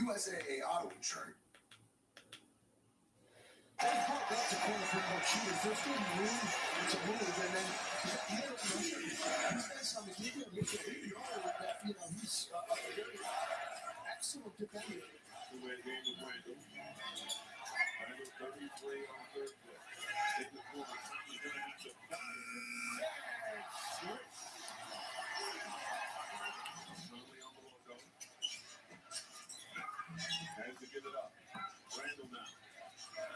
USAA auto insurance. That's a corner for coach shooters. There's still room to move, and then he's on the game with he's a very excellent defender. Two-way game with Randall. Randall 33 on third play. In the corner, Tommy's going to have to switch. Conley on the logo. Has to give it up. Randall now.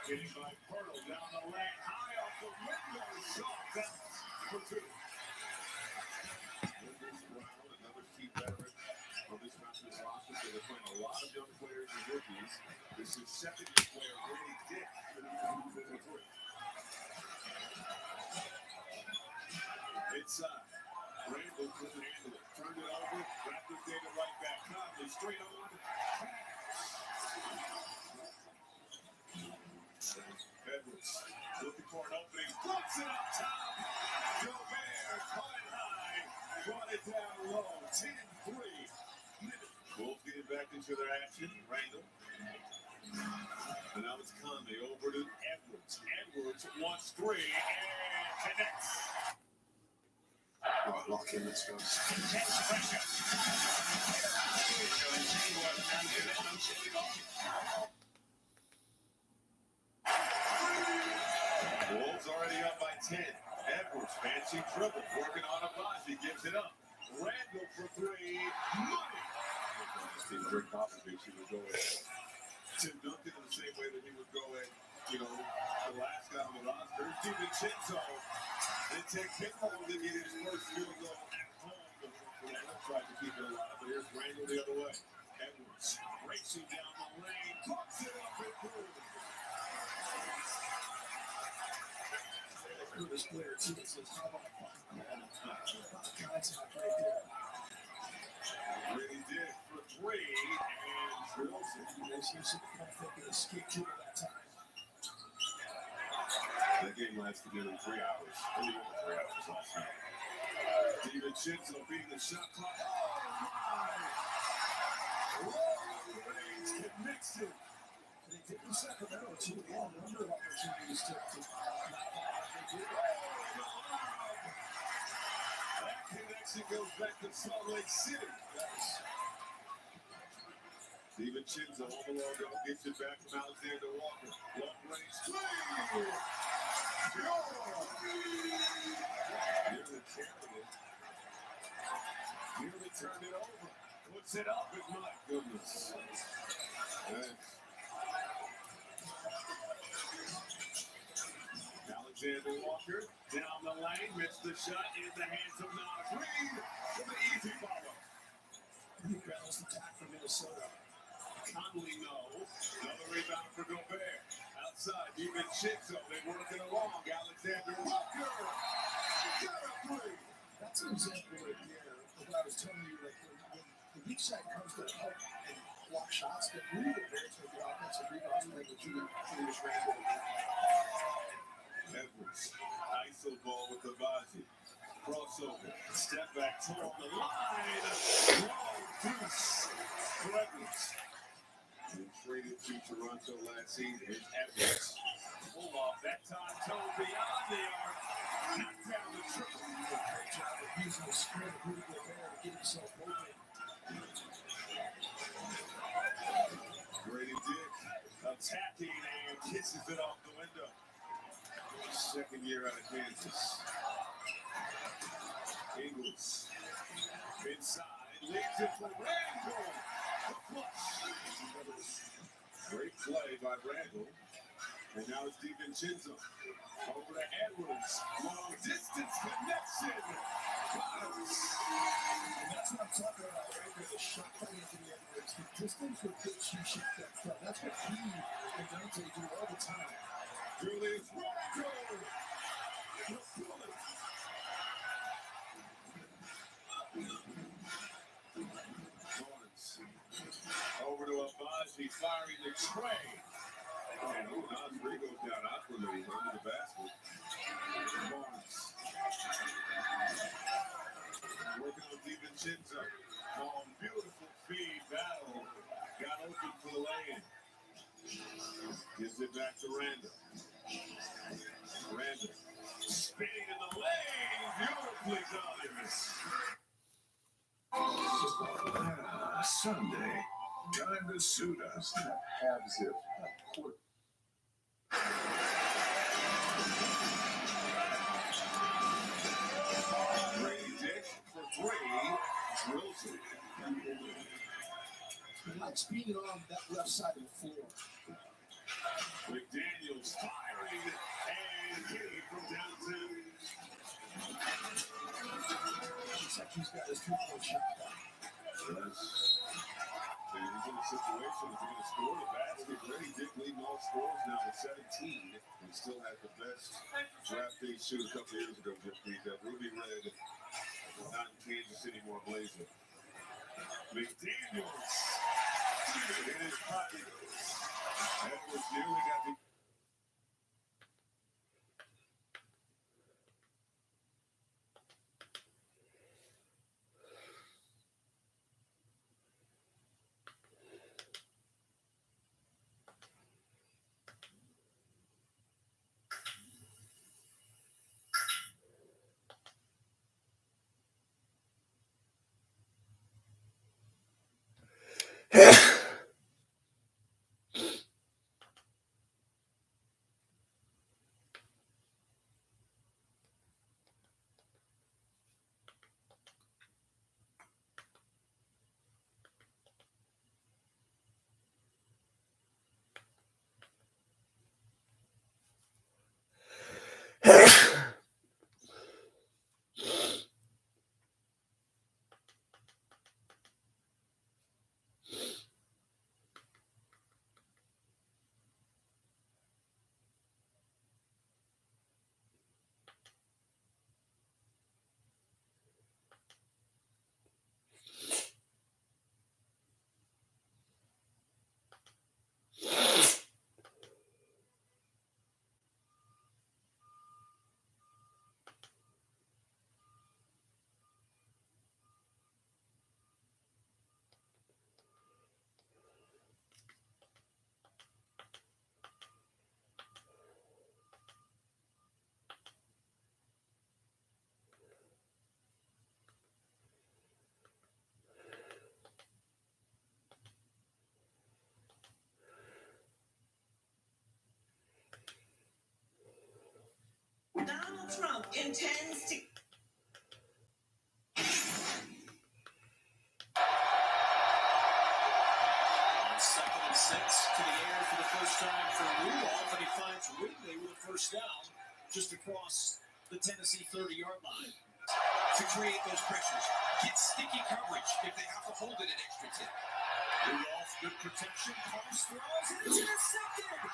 Getting by Pearl down the lane, high off the window, shot bounce for two. Brown, another key veteran on this Raptors roster, so they're playing a lot of young players and rookies. This is second-year player Grady Dick for three. Inside, Randall couldn't handle it, turned it over, Raptors gave it right back. Conley straight on. Edwards looking for an opening, puts it up top. Gobert caught it high, brought it down low. 10-3. Wolves getting back into their action. Randall. And now it's Conley over to Edwards. Edwards wants three and connects. All right, lock in, let's go. Intense pressure. Wolves already up by 10. Edwards, fancy triple, working on a buzz. He gives it up. Randall for three. Money. Steve Rick Popovich, he would go at Tim Duncan in the same way that he would go at, the last guy on the roster. DiVincenzo. And Ted Kimball did get his first field goal at home. Randall tried to keep it alive, but here's Randall the other way. Edwards racing down the lane, puts it up and through. This player too says, how about contact right there? Really did for three and drills it. They seem to be a skate to that time. That game lasted nearly 3 hours. Only over 3 hours last night. DiVincenzo beating the shot clock. Oh, my! Reigns connects it. They did in Sacramento too. They had a number of opportunities to that connection goes back to Salt Lake City. DiVincenzo on the logo gets it back from Alexander Walker. Long range three. Nearly carried it. Nearly turned it over. Puts it up, and my goodness. Alexander Walker down the lane, missed the shot in the hands of Nas Reed for the easy follow. He balanced attack for Minnesota. Conley no. Another rebound for Gobert. Outside, DiVincenzo. They work it along. Alexander Walker. Got a three. That's an example right there of what I was telling you. Like when the weak side comes to help and block shots, that really advances with the offensive rebounds like what you just ran with. Edwards, ISO ball with the Vazi. Crossover, step back, toe on the line. Long deuce for Edwards. And traded to Toronto last season. Here's Edwards. Pull off, that time toe beyond the arc. Knock down the triple. Great job of using the screen of Rudy Gobert to get himself open. Grady Dick attacking and kisses it off the window. Second year out of Kansas. Ingles inside, leads it for Randall. The flush. Great play by Randall. And now it's DiVincenzo. Over to Edwards. Long distance connection. Bottoms. And that's what I'm talking about right there. The shot by Anthony Edwards. The distance with which he shot that shot. That's what he and Dante do all the time. Julius Randle. The bullet. Over to Abaji, firing the tray. And Nas Reed goes down awkwardly under the basket. Barnes. Working on DiVincenzo. Beautiful feed battle. Got open for it back to Randall. Randall spinning in the lane. Beautifully done. Sunday. Time to suit us. Have zip. Court. Brady Dick for three. Drills it. He likes being on that left side of the floor. McDaniels firing and hitting from downtown. Looks like he's got his 2-point shot back. Yes. So he's in a situation if you're going to score the basket. Brady Dick leading all scores now with 17. And still had the best draft day shoot a couple years ago, just that Ruby Red, not in Kansas City, more Blazer. McDaniels in his pocket. Edwards nearly got the Donald Trump intends to... On 2nd and 6 to the air for the first time for Rudolph, and he finds Ridley with a first down just across the Tennessee 30-yard line. To create those pressures, get sticky coverage if they have to hold it an extra tip. Rudolph, good protection, Carnes throws, and it's intercepted!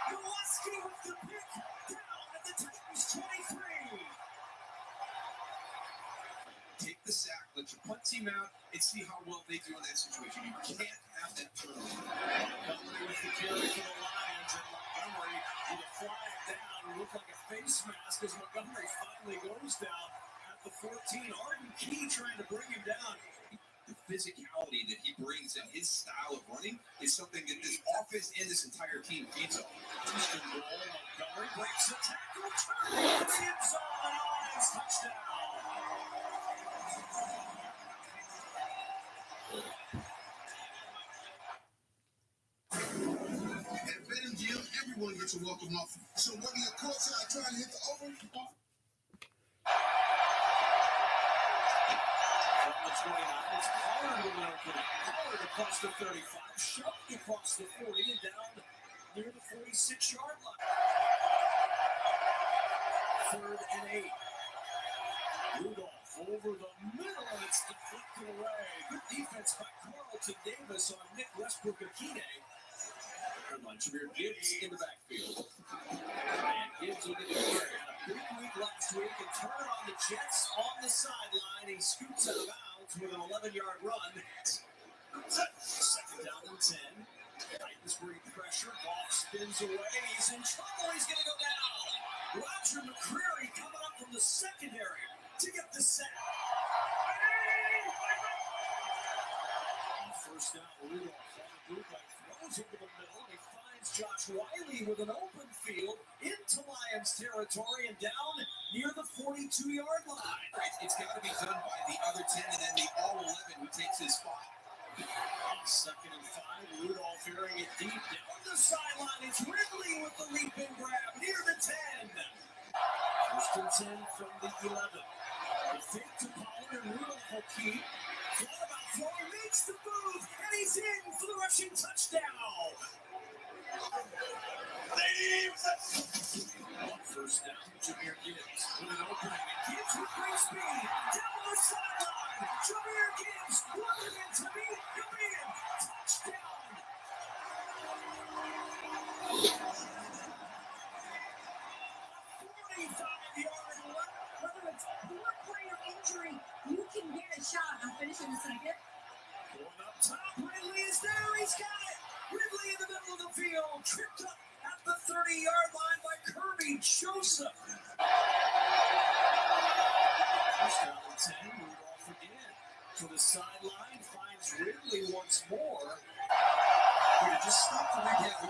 Gillespie with the pick, down at the Titans 23! Take the sack, let your punt team out, and see how well they do in that situation. You can't have that turnover. Montgomery with the carry for the Lions, and Montgomery with a flag down. Looked like a face mask as Montgomery finally goes down at the 14. Arden Key trying to bring him down. The physicality that he brings and his style of running is something that this offense and this entire team feeds on. Houston roll, Montgomery breaks the tackle, turns, hits on, and Lions touchdown. At BetMGM, everyone gets a welcome offer. So whether you're courtside trying to hit the over, From the 29, it's Pollard with an opening. Pollard across the 35, shoved across the 40, and down near the 46-yard line. 3rd and 8. Rudolph over the middle, and it's deflected away. Good defense by Carlton Davis on Nick Westbrook-Akine. Jameer Gibbs in the backfield. And Gibbs will get the carry. Had a big week last week and turn it on the Jets on the sideline. He scoots out of bounds with an 11-yard run. 2nd down and 10. Titans bring pressure. Ball spins away. He's in trouble. He's going to go down. Roger McCreary coming up from the secondary to get the sack. First down, Rudolph on the group by goes over the middle. He finds Josh Wiley with an open field into Lions territory and down near the 42-yard line. It's got to be done by the other 10 and then the all-11 who takes his spot. Second and 5, Rudolph airing it deep down the sideline. It's Ridley with the leap and grab near the 10. First and 10 from the 11. The fake to Pollard and Rudolph will keep. Thought about throwing, makes the move, and he's in for the rushing touchdown. On first down, Jahmyr Gibbs with an opening, and Gibbs with great speed down the sideline. Jahmyr Gibbs running into me, in, touchdown. 45-yard run. Whether it's foreplay or injury, you can get a shot. I'll finish in a second. Going up top, Ridley is there. He's got it. Ridley in the middle of the field, tripped up at the 30-yard line by Kirby Joseph. First down and 10, Rudolph again. To the sideline, finds Ridley once more. Just stop the recap. We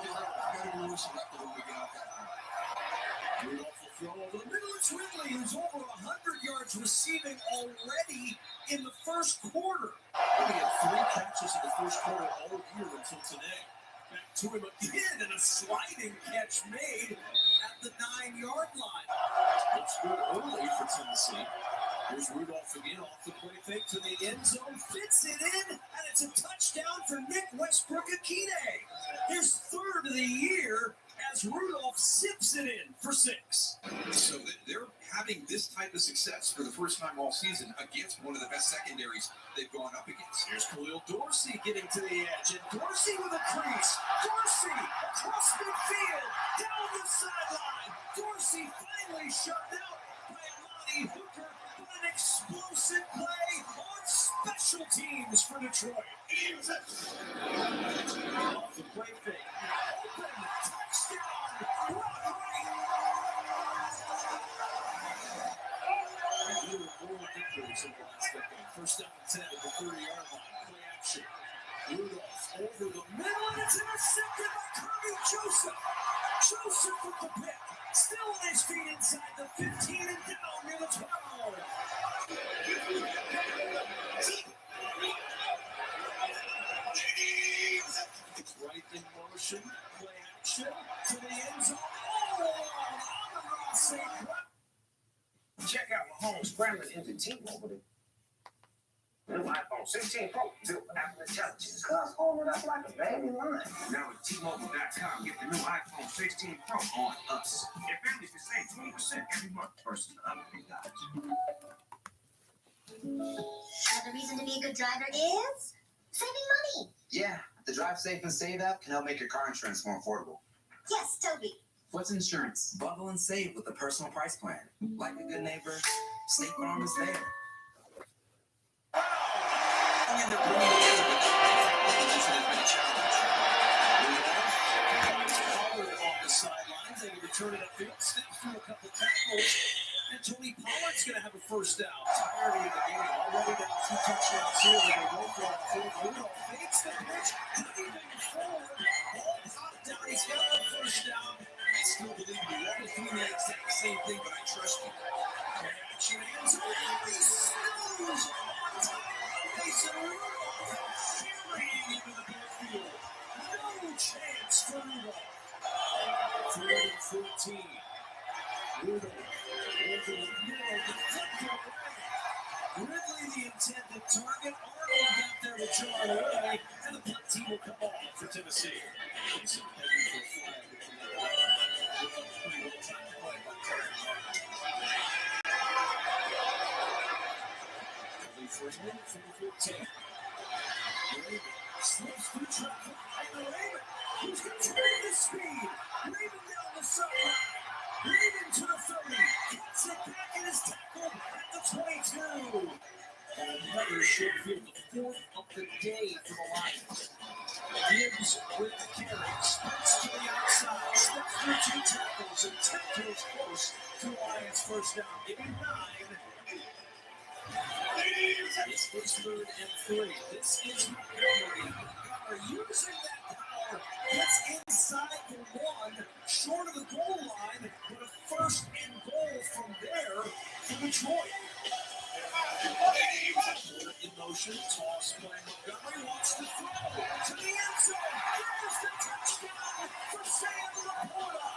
can lose some after when we get off that line. Rudolph will throw over the middle. It's Ridley, who's over 100 yards receiving already in the first quarter. He had 3 catches in the first quarter all year until today. Back to him again, and a sliding catch made at the 9-yard line. Looks good early for Tennessee. Here's Rudolph again off the play fake to the end zone, fits it in, and it's a touchdown for Nick Westbrook-Akine. His third of the year as Rudolph zips it in for 6. So they're having this type of success for the first time all season against one of the best secondaries they've gone up against. Here's Khalil Dorsey getting to the edge, and Dorsey with a crease. Dorsey across midfield, down the sideline. Dorsey finally shut out by Lonnie Hooker. An explosive play on special teams for Detroit. Off the play fake. Open touchdown. More victories in the last decade. First down and 10 at the 30-yard line. Play action. Rudolph over the middle, and it's intercepted by Kirby Joseph. Joseph with the pick. Still on his feet inside the 15 and down near the 12. It's right in motion. Play action to the end zone. Oh, Amon-Ra St. Brown. Check out Mahomes scrambling into T-Mobile. New iPhone 16 Pro built for Apple Intelligence. Cuz hold it up like a baby line. Now with T-Mobile.com, get the new iPhone 16 Pro on us. Your family can save 20% every month versus the other big guys. Another reason to be a good driver is saving money. Yeah, the Drive Safe and Save app can help make your car insurance more affordable. Yes, Toby. What's insurance? Bundle and save with the personal price plan. Like a good neighbor, State Farm is there. And they're bringing together, but the position has been a challenge. Pollard on the sidelines. They return it upfield, steps through a couple tackles, and Tony Pollard's going to have a first down. Entirety of the game, already down 2 touchdowns here. They go for it. Rudolph fakes the pitch, driving forward. Ball popped down. He's got the first down. I still believe you. That was doing the exact same thing, but I trust you. Action ends. He snows on top of Mason Rudolph, carrying into the backfield. No chance for Rudolph. 3rd and 14. Rudolph over the middle, deflected away. Ridley the intended target. Arnold got there to jar away, and the punt team will come off for Tennessee. Mason heading for a flag. Pretty well timed play by Terry. Freeman from the 15. Raven slips through traffic. And Raven, who's got tremendous speed. Raven down the sideline. Raven to the 30. Gets it back and is tackled at the 22. And another short field, the 4th of the day for the Lions. Gibbs with the carry. Sprints to the outside. Steps through 2 tackles and tiptoes close to Lions first down. Give him 9. This is 3rd and 3. This is Montgomery. Are using that power gets inside the one, short of the goal line, but a first and goal from there for Detroit. In motion, toss play. Montgomery wants to throw to the end zone. There's the touchdown for Sam Laporta.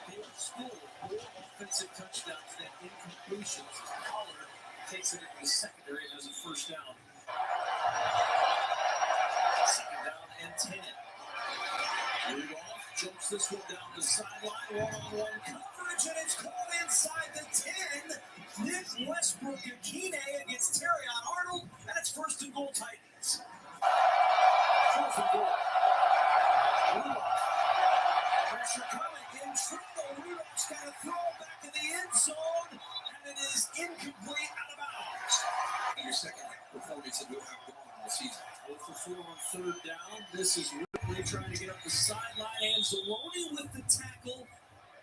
They are still more offensive touchdowns than incompletions. Pollard takes it into the secondary and has a first down. Second down and 10. Rudolph jumps this one down the sideline, one-on-one coverage, and it's called inside the 10. Nick Westbrook-Akine against Terrion Arnold, and it's first and goal Titans. Fourth and goal. Rudolph. Pressure coming in trouble. Rudolph's got to throw back in the end zone, and it is incomplete out of bounds. Your second performance that we'll have going all season. 0 for 4 on third down. This is Ridley trying to get up the sideline. Anzalone with the tackle.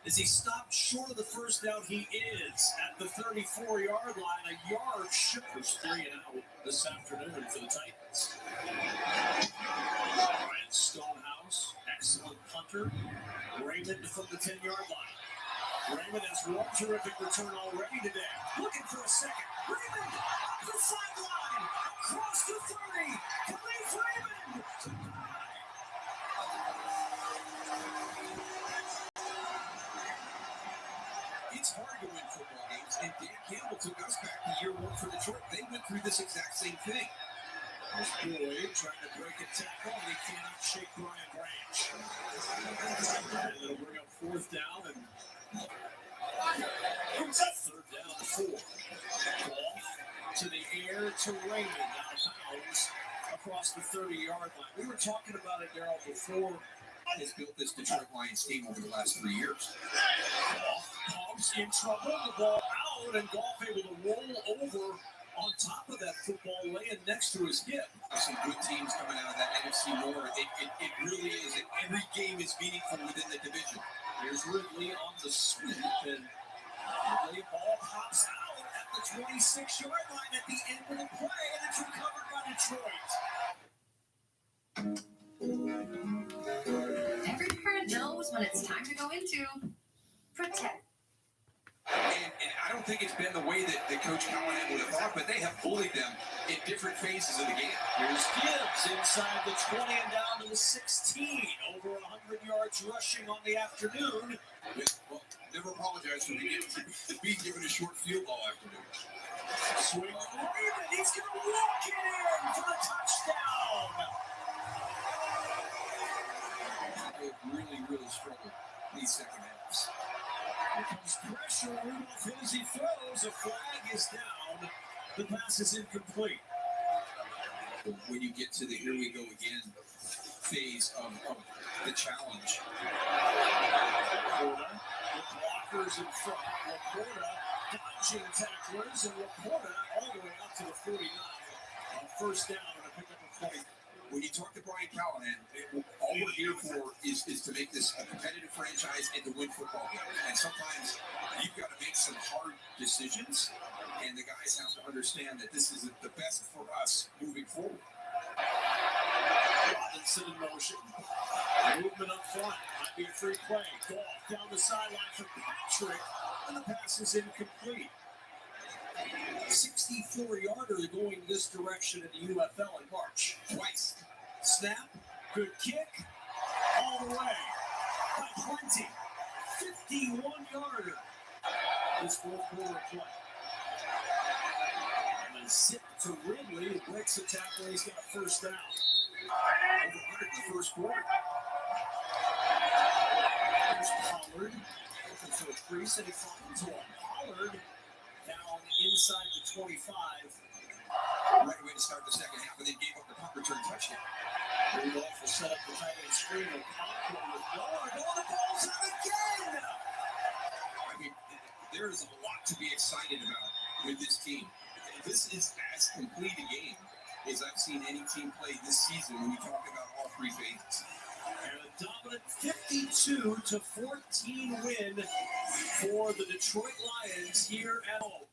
As he stopped short of the first down, he is at the 34-yard line. A yard short. There's 3 and out this afternoon for the Titans. Ryan Stonehouse, excellent punter. Raymond from the 10-yard line. Raymond has one terrific return already today. Looking for a second. Raymond up the sideline. Across the 30. Khalif Raymond. It's hard to win football games, and Dan Campbell took us back to year 1 for Detroit. They went through this exact same thing. There's Boyd trying to break a tackle, and he cannot shake Brian Branch. And it'll bring up fourth down, and third down, 4. Ball to the air to Raymond, out of bounds across the 30-yard line. We were talking about it, Darryl, before. Has built this Detroit Lions team over the last 3 years. Hobbs in trouble, the ball out, and Goff able to roll over on top of that football, laying next to his hip. Some good teams coming out of that NFC North. It really is. Every game is meaningful within the division. Here's Ridley on the sweep, and Ridley ball pops out at the 26-yard line at the end of the play, and it's recovered by Detroit. Every parent knows when it's time to go into protect. And I don't think it's been the way that Coach Callahan would have thought, but they have bullied them in different phases of the game. Here's Gibbs inside the 20 and down to the 16. Over 100 yards rushing on the afternoon. Well, never apologize for being given a short field goal afternoon. Swing on Raymond. He's going to walk it in for the touchdown. They really struggled these second halves. Here comes pressure. Rudolph hits, he throws. A flag is down. The pass is incomplete. When you get to the here we go again phase of the challenge. Laporta with blockers in front. Laporta dodging tacklers, and Laporta all the way out to the 49. First down and a pickup of 20. When you talk to Brian Callahan, all we're here for is to make this a competitive franchise and to win football games. And sometimes you've got to make some hard decisions, and the guys have to understand that this is the best for us moving forward. Robinson in motion. Movement up front. Might be a free play. Goff down the sideline for Patrick, and the pass is incomplete. 64-yarder going this direction in the UFL in March. Twice. Snap. Good kick. All the way. By plenty. 51-yarder. This fourth quarter play. And then zip to Ridley. He breaks the tackle. He's got a first down. Over 100 in the first quarter. There's Pollard. Looking for a crease, and he finds one. Pollard down inside the 25. Right away to start the second half, and then gave up the punt return touchdown. Rudolph will set up the tight end screen with Conklin with Yard. Oh, the ball's out again! I mean, there is a lot to be excited about with this team. This is as complete a game as I've seen any team play this season when we talk about all 3 phases. And a dominant 52-14 win for the Detroit Lions here at home.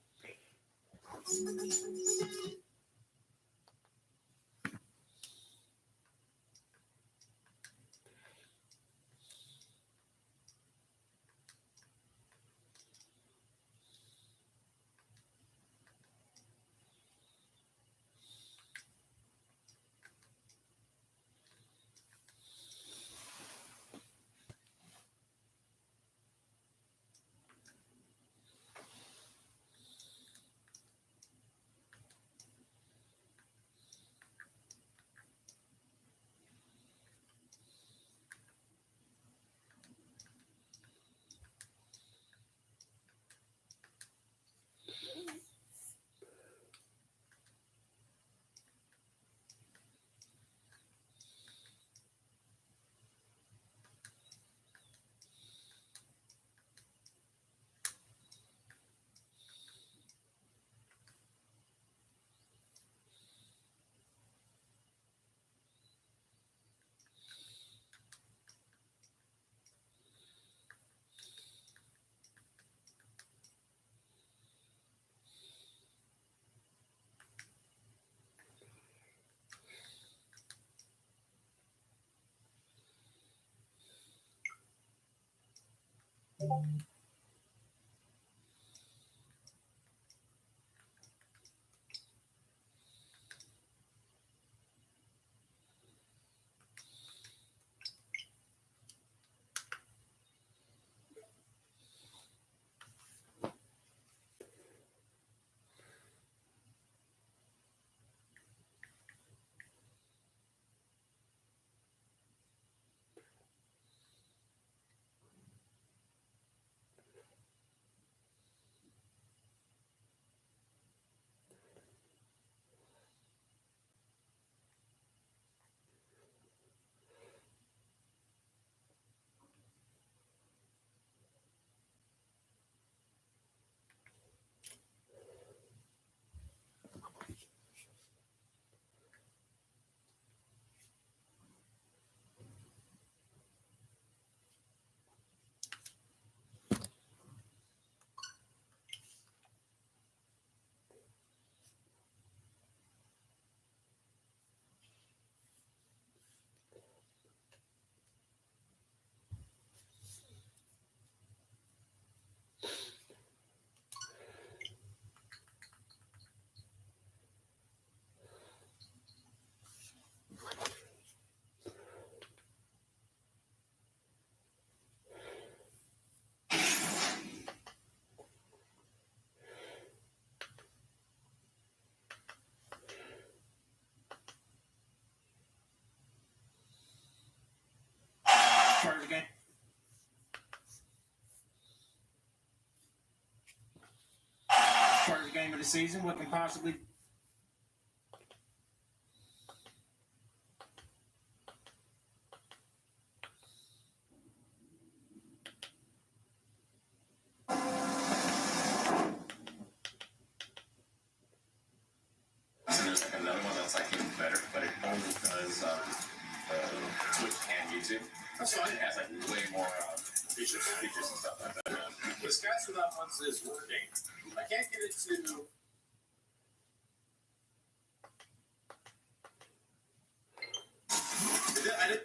Start again. Start the game of the season. What can possibly... And there's like another one that's like even better, but it only does Twitch and YouTube. That's fine. It has like way more features and stuff like that. The Scratch Without once is working. I can't get it to. I did.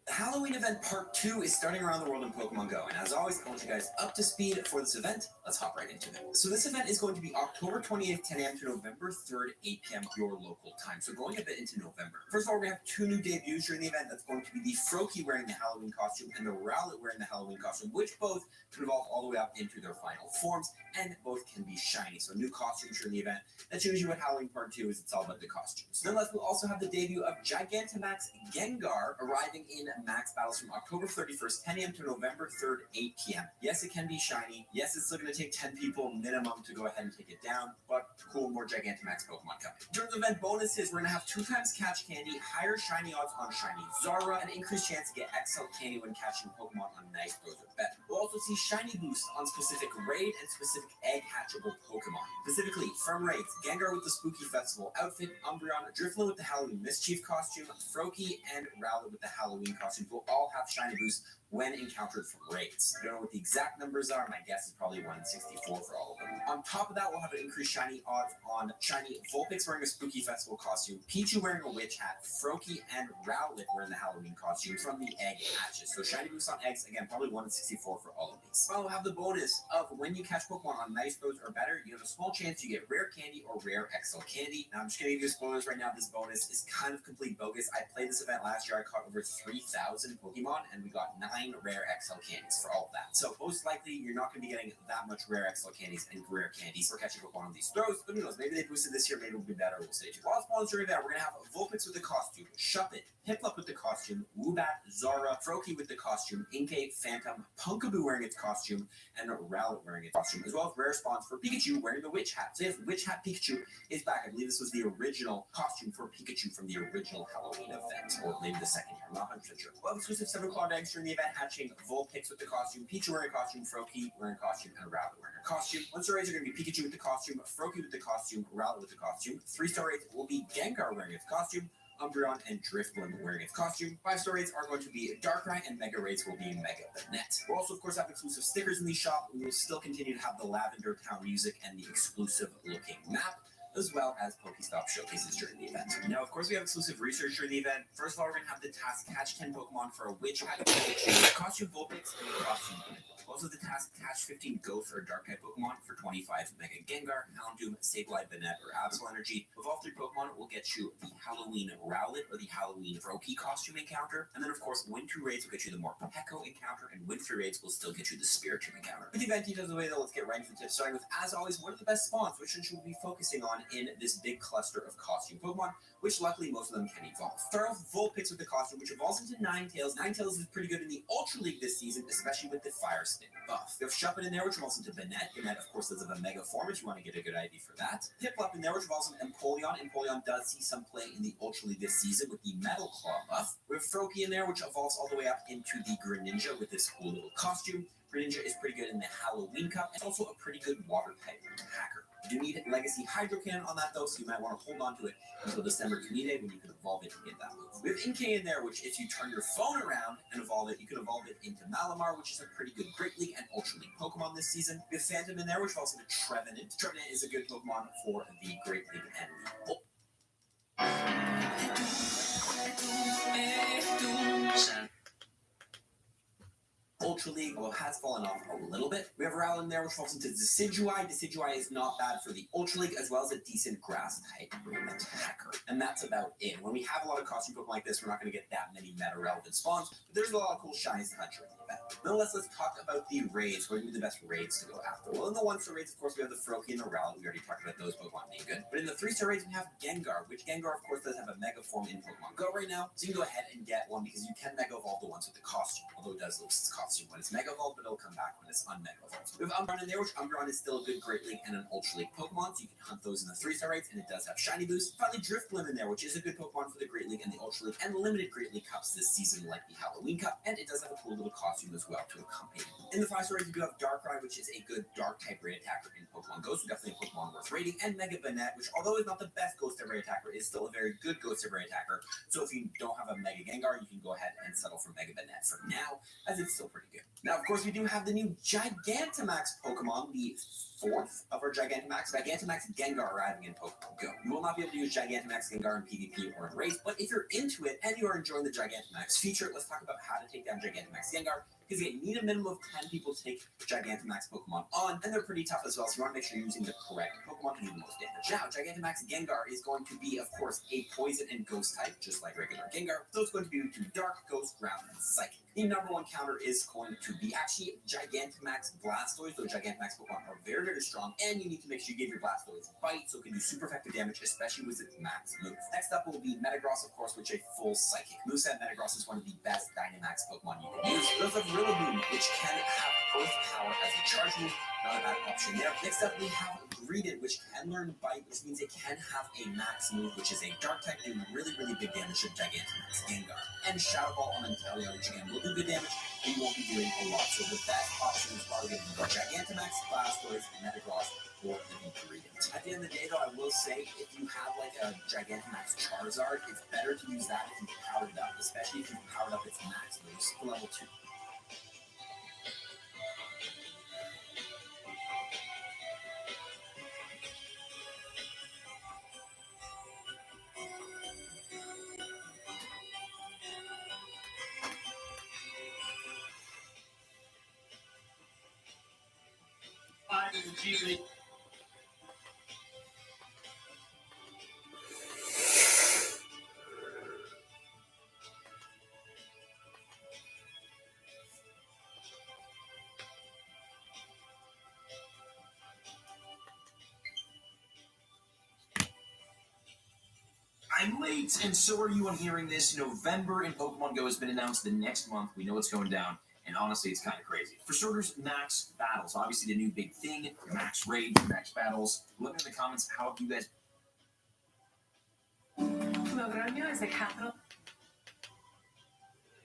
Halloween event part 2 is starting around the world in Pokemon Go, and as always, I want you guys up to speed for this event. Let's hop right into it. So this event is going to be October 28th, 10 a.m. to November 3rd, 8 p.m. your local time. So going a bit into November. First of all, we're going to have 2 new debuts during the event. That's going to be the Froakie wearing the Halloween costume and the Rowlet wearing the Halloween costume, which both can evolve all the way up into their final forms, and both can be shiny. So new costumes during the event. That's usually what Halloween part 2 is. It's all about the costumes. Nonetheless, we'll also have the debut of Gigantamax Gengar arriving in Max Battles from October 31st, 10 a.m. to November 3rd, 8 p.m. Yes, it can be shiny. Yes, it's still going to take 10 people minimum to go ahead and take it down, but cool, more Gigantamax Pokemon coming. During the event bonuses, we're going to have 2 times catch candy, higher shiny odds on shiny Zara, and increased chance to get XL candy when catching Pokemon on night throws or better. We'll also see shiny boosts on specific raid and specific egg hatchable Pokemon. Specifically, from raids, Gengar with the Spooky Festival outfit, Umbreon, Drifloon with the Halloween Mischief costume, Froakie, and Rowlet with the Halloween costume will all have shiny boosts when encountered from raids. I don't know what the exact numbers are. My guess is probably 164 for all of them. On top of that, we'll have an increased shiny odds on shiny Vulpix wearing a Spooky Festival costume, Pichu wearing a witch hat, Froakie and Rowlet wearing the Halloween costume from the egg hatches. So shiny boost on eggs, again, probably 164 for all of these. Well, we'll have the bonus of when you catch Pokemon on nice throws or better, you have a small chance you get rare candy or rare XL candy. Now, I'm just going to give you spoilers right now. This bonus is kind of complete bogus. I played this event last year. I caught over 3,000 Pokemon, and we got 9 rare XL candies for all of that. So most likely, you're not going to be getting that much rare XL candies and rare candies for catching Pokemon on these throws. But who knows? Maybe they boosted this year. Maybe it'll be better. We'll stay tuned. While sponsoring that, we're going to have Vulpix with the costume, Shuppet, Piplup with the costume, Woobat, Zara, Froakie with the costume, Inkay, Phantom, Pumpkaboo wearing its costume, and Rowlet wearing its costume, as well as rare spawns for Pikachu wearing the Witch Hat. So yes, Witch Hat Pikachu is back. I believe this was the original costume for Pikachu from the original Halloween event, or maybe the second year. I'm not 100% sure. Well, exclusive 7-clawed eggs during the event, hatching Vulpix with the costume, Pichu wearing a costume, Froakie wearing a costume, and Rowlet wearing a costume. 1-star raids are going to be Pikachu with the costume, Froakie with the costume, Rowlet with the costume. 3-star raids will be Gengar wearing its costume, Umbreon and Drifblim wearing its costume. 5-star raids are going to be Darkrai, and Mega raids will be Mega Banette. We'll also, of course, have exclusive stickers in the shop. We will still continue to have the Lavender Town music and the exclusive looking map, as well as Pokestop showcases during the event. Now, of course, we have exclusive research during the event. First of all, we're going to have the task catch 10 Pokemon for a Witch Hat, costume Vulpix, and a costume Piplup. Also, the task catch 15 Ghost or Dark type Pokemon for 25 Mega Gengar, Houndoom, Sableye, Banette, or Absol Energy. With all 3 Pokemon, we'll get you the Halloween Rowlet or the Halloween Froakie costume encounter. And then, of course, Win 2 raids will get you the Morpeko encounter, and Win 3 raids will still get you the Spiritomb encounter. With the event details away, though, let's get right into the tips. Starting with, as always, what are the best spawns? Which should we be focusing on in this big cluster of costume Pokemon, which luckily most of them can evolve. Start off with Vulpix with the costume, which evolves into Ninetales. Ninetales is pretty good in the Ultra League this season, especially with the Fire Spin buff. We have Shuppet in there, which evolves into Banette. Banette, of course, does have a Mega form if you want to get a good ID for that. Piplup in there, which evolves into Empoleon. Empoleon does see some play in the Ultra League this season with the Metal Claw buff. We have Froakie in there, which evolves all the way up into the Greninja with this cool little costume. Greninja is pretty good in the Halloween Cup, and also a pretty good water type hacker. You do need Legacy Hydro Cannon on that, though, so you might want to hold on to it until December 28, when you can evolve it to get that move. We have Inkay in there, which if you turn your phone around and evolve it, you can evolve it into Malamar, which is a pretty good Great League and Ultra League Pokemon this season. We have Phantom in there, which evolves into Trevenant. Trevenant is a good Pokemon for the Great League and the Ultra League, well, has fallen off a little bit. We have Rowlet in there, which falls into Decidueye. Decidueye is not bad for the Ultra League, as well as a decent grass type attacker. And that's about it. When we have a lot of costume Pokemon like this, we're not going to get that many meta-relevant spawns, but there's a lot of cool shinies to hunt during the event. Nonetheless, let's talk about the raids. What are the best raids to go after? Well, in the 1-star raids, of course, we have the Froakie and the Rowlet. We already talked about those Pokemon being good. But in the 3-star raids, we have Gengar, which Gengar, of course, does have a Mega form in Pokemon Go right now. So you can go ahead and get one because you can Mega Evolve the ones with the costume, although it does lose its costume when it's Mega Evolved, but it'll come back when it's un-Mega Evolved. We have Umbreon in there, which Umbreon is still a good Great League and an Ultra League Pokemon, so you can hunt those in the 3-star raids, and it does have Shiny Boost. Finally, Drifblim in there, which is a good Pokemon for the Great League and the Ultra League, and limited Great League Cups this season, like the Halloween Cup, and it does have a cool little costume as well to accompany it. In the 5-star raids, you do have Darkrai, which is a good Dark-type raid attacker in Pokemon Go, so definitely a Pokemon worth raiding, and Mega Banette, which, although is not the best Ghost-type raid attacker, is still a very good Ghost-type raid attacker, so if you don't have a Mega Gengar, you can go ahead and settle for Mega Banette for now, as it's still pretty good. Now, of course, we do have the new Gigantamax Pokemon, the 4th of our Gigantamax. Gigantamax Gengar arriving in Pokemon Go. You will not be able to use Gigantamax Gengar in PvP or in Race, but if you're into it and you are enjoying the Gigantamax feature, let's talk about how to take down Gigantamax Gengar. Because you need a minimum of 10 people to take Gigantamax Pokemon on, and they're pretty tough as well, so you want to make sure you're using the correct Pokemon to do the most damage. Now, Gigantamax Gengar is going to be, of course, a Poison and Ghost type, just like regular Gengar, so it's going to be to Dark, Ghost, Ground, and Psychic. The number 1 counter is going to be actually Gigantamax Blastoise, though Gigantamax Pokemon are very, very strong, and you need to make sure you give your Blastoise Bite, so it can do super effective damage, especially with its max move. Next up will be Metagross, of course, which is a full Psychic moveset. Metagross is one of the best Dynamax Pokemon you can use. We also have Rillaboom, which can have Earth Power as a charge move. Not a bad option there. Next up, we have Greedent, which can learn Bite, which means it can have a max move, which is a Dark type, doing really, really big damage to Gigantamax Gengar. And Shadow Ball on Inteleon, which again will do good damage, but you won't be doing a lot. So the best option is probably going to be Gigantamax, Blastoise, Metagross, or the Greedent. At the end of the day, though, I will say, if you have like a Gigantamax Charizard, it's better to use that if you've powered it up, especially if you've powered up its max moves to level 2. keeping. I'm late, and so are you on hearing this. November in Pokemon Go has been announced the next month. We know it's going down, and honestly, it's kind of crazy. For starters, Max Battles. Obviously, the new big thing. Max Raids, Max Battles. Let me know in the comments how have you guys... Logroño is the capital.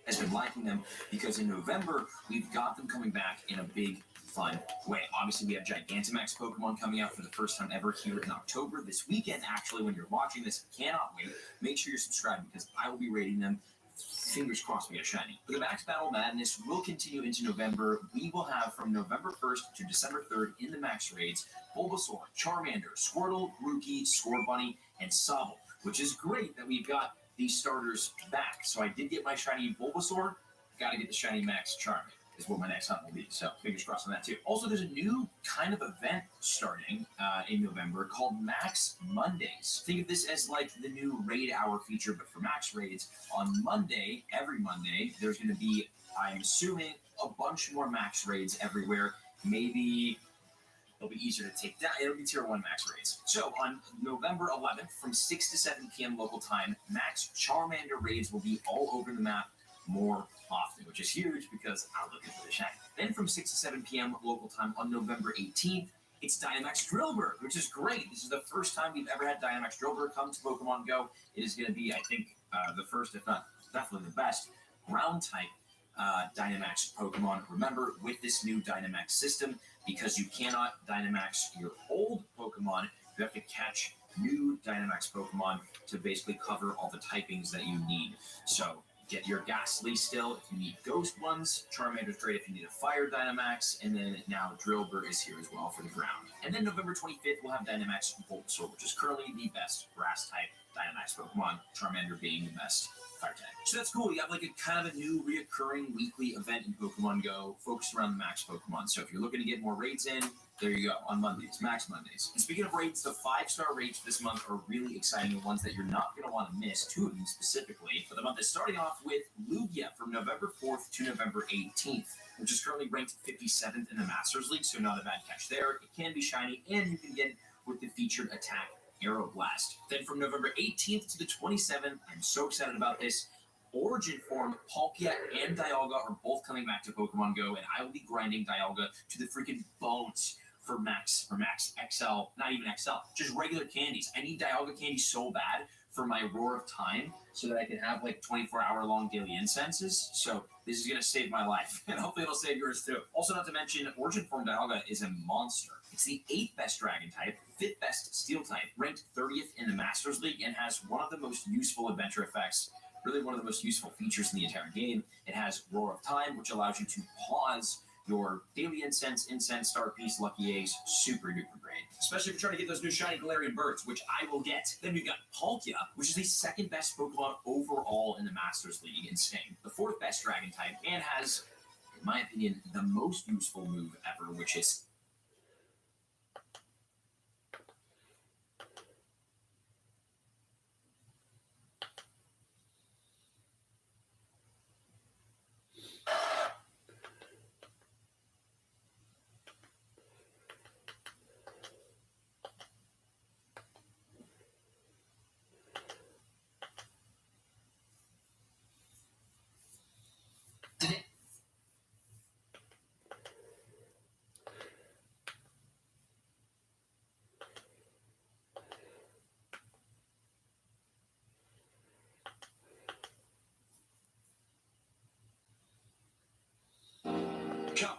Has been liking them, because in November, we've got them coming back in a big, fun way. Obviously, we have Gigantamax Pokemon coming out for the first time ever here in October. This weekend, actually, when you're watching this, cannot wait. Make sure you're subscribed, because I will be rating them. Fingers crossed we get a shiny. But the Max Battle Madness will continue into November. We will have from November 1st to December 3rd in the Max Raids, Bulbasaur, Charmander, Squirtle, Grookey, Scorbunny, and Sobble, which is great that we've got these starters back. So I did get my shiny Bulbasaur. Got to get the shiny Max Charmander is what my next hunt will be. So fingers crossed on that too. Also, there's a new kind of event starting in November called Max Mondays. Think of this as like the new raid hour feature, but for Max Raids. On Monday, every Monday, there's going to be, I'm assuming, a bunch more Max Raids everywhere. Maybe it'll be easier to take down. It'll be tier 1 Max Raids. So on November 11th from 6 to 7 p.m. local time, Max Charmander raids will be all over the map more often, which is huge because I'm looking for the shiny. Then from 6 to 7 p.m. local time on November 18th, it's Dynamax Drillbur, which is great. This is the first time we've ever had Dynamax Drillbur come to Pokemon Go. It is going to be, I think, the first, if not definitely the best, ground-type Dynamax Pokemon. Remember, with this new Dynamax system, because you cannot Dynamax your old Pokemon, you have to catch new Dynamax Pokemon to basically cover all the typings that you need. So get your Ghastly still if you need ghost ones. Charmander's great if you need a fire Dynamax. And then now Drillbur is here as well for the ground. And then November 25th, we'll have Dynamax Bulbasaur, which is currently the best grass type Dynamax Pokemon, Charmander being the best fire type. So that's cool. You have like a kind of a new reoccurring weekly event in Pokemon Go focused around the Max Pokemon. So if you're looking to get more raids in, there you go, on Mondays, Max Mondays. And speaking of raids, the 5-star raids this month are really exciting, the ones that you're not going to want to miss, 2 of them specifically. But the month is starting off with Lugia from November 4th to November 18th, which is currently ranked 57th in the Masters League, so not a bad catch there. It can be shiny, and you can get it with the featured attack, Aeroblast. Then from November 18th to the 27th, I'm so excited about this, Origin Form, Palkia, and Dialga are both coming back to Pokemon Go, and I will be grinding Dialga to the freaking bones for Max XL, not even XL, just regular candies. I need Dialga candy so bad for my Roar of Time so that I can have like 24-hour-long daily incenses. So this is going to save my life, and hopefully it'll save yours too. Also, not to mention, Origin Form Dialga is a monster. It's the 8th best Dragon type, 5th best Steel type, ranked 30th in the Masters League, and has one of the most useful adventure effects, really one of the most useful features in the entire game. It has Roar of Time, which allows you to pause your daily incense, star piece, lucky eggs, super duper great. Especially if you're trying to get those new shiny Galarian birds, which I will get. Then we've got Palkia, which is the 2nd best Pokemon overall in the Masters League, insane. The 4th best Dragon type, and has, in my opinion, the most useful move ever, which is Come.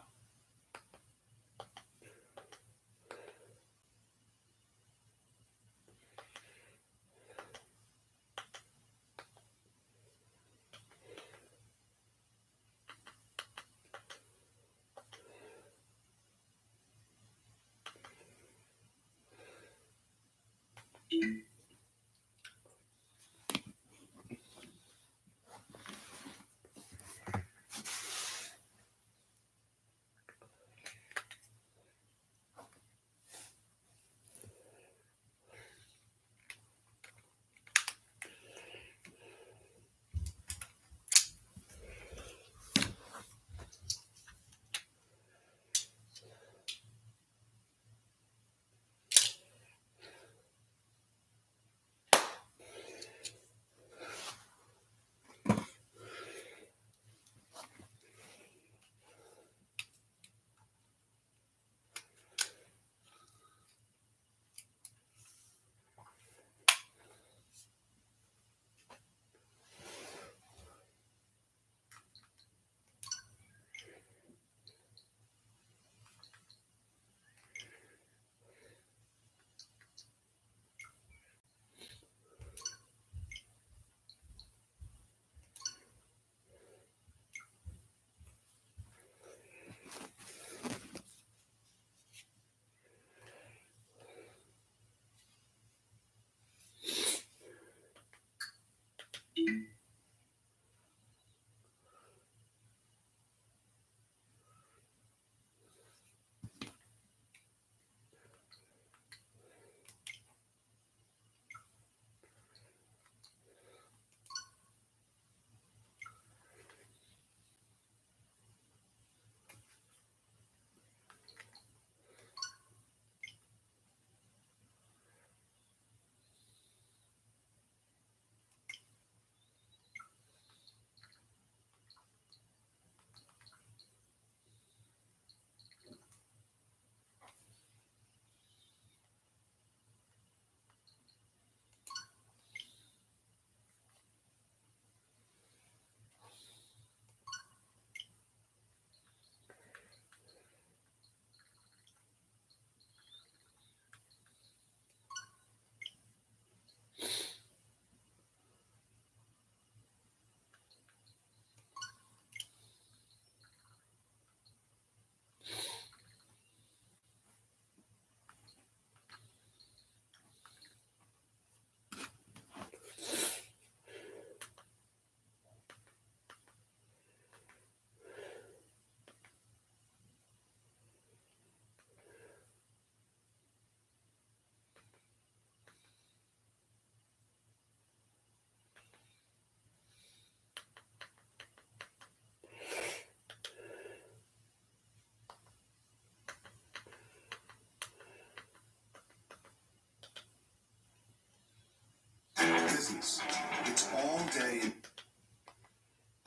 Business. It's all day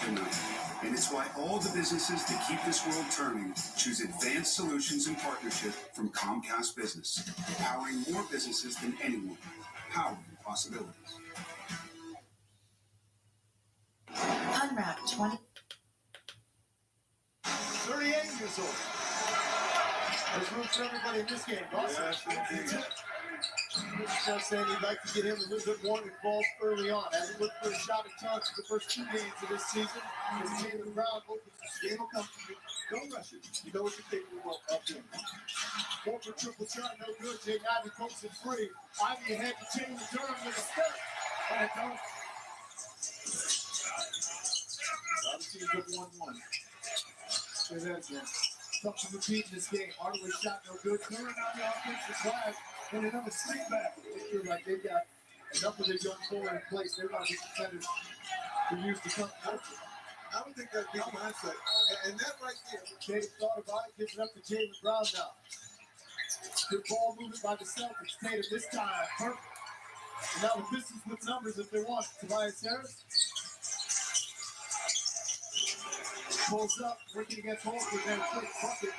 and night. And it's why all the businesses that keep this world turning choose advanced solutions and partnership from Comcast Business, powering more businesses than anyone, powering possibilities. Unwrap 20. 38 years old. There's room for everybody in this game, boss. Just saying he'd like to get him a little bit more involved early on. Hasn't looked for a shot at touch for the first 2 games of this season. As Jalen Brown opens the game will come to you. Don't rush it. You know what you're capable of doing. Going for triple shot, no good. Jay Ivy pokes it free. Ivy ahead to Jalen Durham with a step. And it don't. Obviously a good 1-1. Say that again. Tough to repeat in this game. Hardaway shot no good. Durham on the offensive side. And another swing back. They feel like they've got enough of their young forward in place. They want to be competitive to use the cup culture. I would think that'd be the mindset. And that right there. Tatum thought about it, gives it up to Jalen Brown now. Good ball movement by the Celtics. Tatum this time. Perfect. And now the Pistons with numbers if they want. Tobias Harris pulls up, working against Holford. Then a quick bucket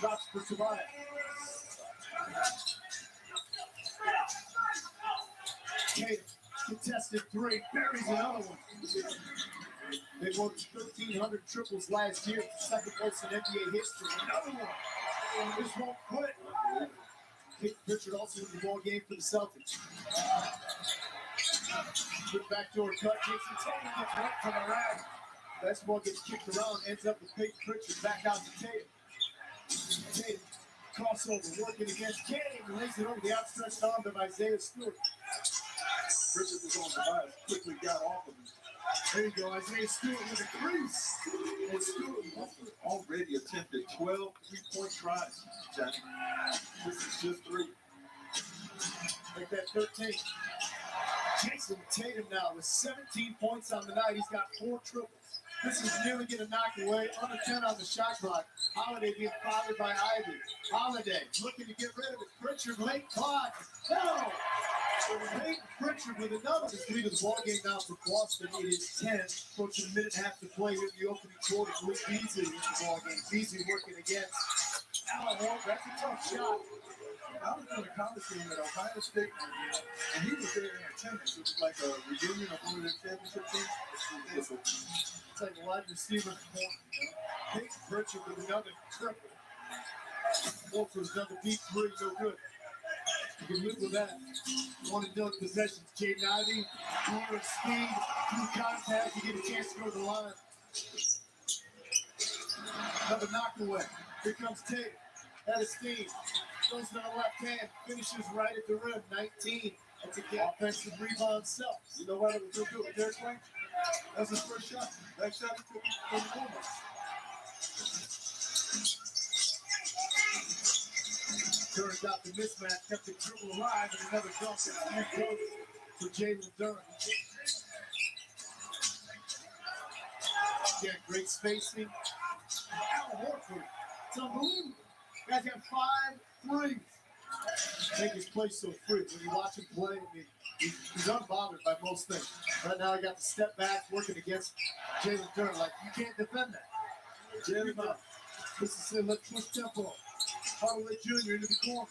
drops for Tobias. Tatum, contested 3, buries another one. They worked 1,300 triples last year, second place in NBA history. Another one. This won't quit. Kate Pritchard also in the ball game for the Celtics. Good backdoor cut. Jason Tatum gets right from the rack. Basketball gets kicked around, ends up with Kate Pritchard back out to Tatum. Tatum, crossover, working against King, lays it over the outstretched arm of Isaiah Stewart. Pritchard was on the bias, quickly got off of him. There you go, Isaiah Stewart with a crease. And Stewart already attempted 12 3-point tries, Jack. This is just 3. Make that 13. Jason Tatum now with 17 points on the night. He's got 4 triples. This is nearly going to knock away. Under 10 on the shot clock. Holiday being fouled by Ivy. Holiday looking to get rid of it. Pritchard late clock. No! Nate Pritchard with another. His lead of the ball game now for Boston. It is 10. Approaching a minute and a half to play here in the opening quarter. Luke Beasley in the ball game. Beasley working against Alan Horn. That's a tough shot. I was doing a college game at Ohio State, and he was there in attendance. It was like a reunion of one of their championship teams. It's like a wide receiver. Nate Pritchard with another triple. Wolford's another deep 3, no good. You can live with that. One and done possessions. Jaden Ivey, corner speed, through contact, you get a chance to go to the line. Another knockaway. Here comes Tate. At his steam. Goes to the left hand. Finishes right at the rim. 19. That's a good offensive rebound self. You know what I was going to do with Derek White? That's his first shot. That shot he took from the warm-up. Durham got the mismatch, kept the dribble alive, and another dunk and a few goals for Jalen Durham. Again, great spacing. Al Horford, it's unbelievable. Guys have 5 threes. Make his play so free. When you watch him play, I mean, he's unbothered by most things. Right now, he got the step back working against Jalen Durham. Like, you can't defend that. Jalen Durham. This is a let's push tempo. Hardaway Jr. into the corner.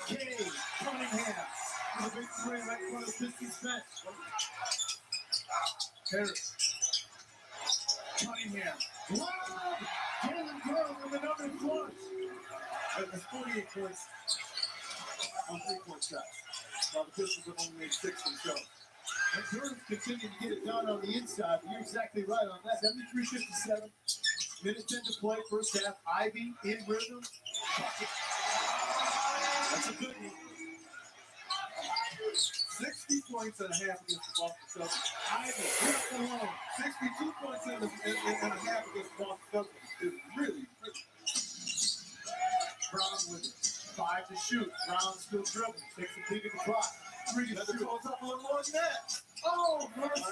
Cade Cunningham with a big three right in front of the Pistons bench. Harris. Cunningham. Wow! Jalen Durham with another clutch. That's 48 points on 3-point shots. While the Pistons have only made 6 themselves. And Durham's continuing to get it done on the inside. You're exactly right on that. 73-57. Minute 10 to play, first half. Ivy in rhythm. Bucket. That's a good one. 60 points and a half against the Boston Celtics. Ivy, left alone. 62 points and a half against the Boston Celtics is really. Brown with it. 5 to shoot. Brown still dribbling. Takes a peek at the clock. 3 to shoot. Goes up a little more than that. Oh, mercy.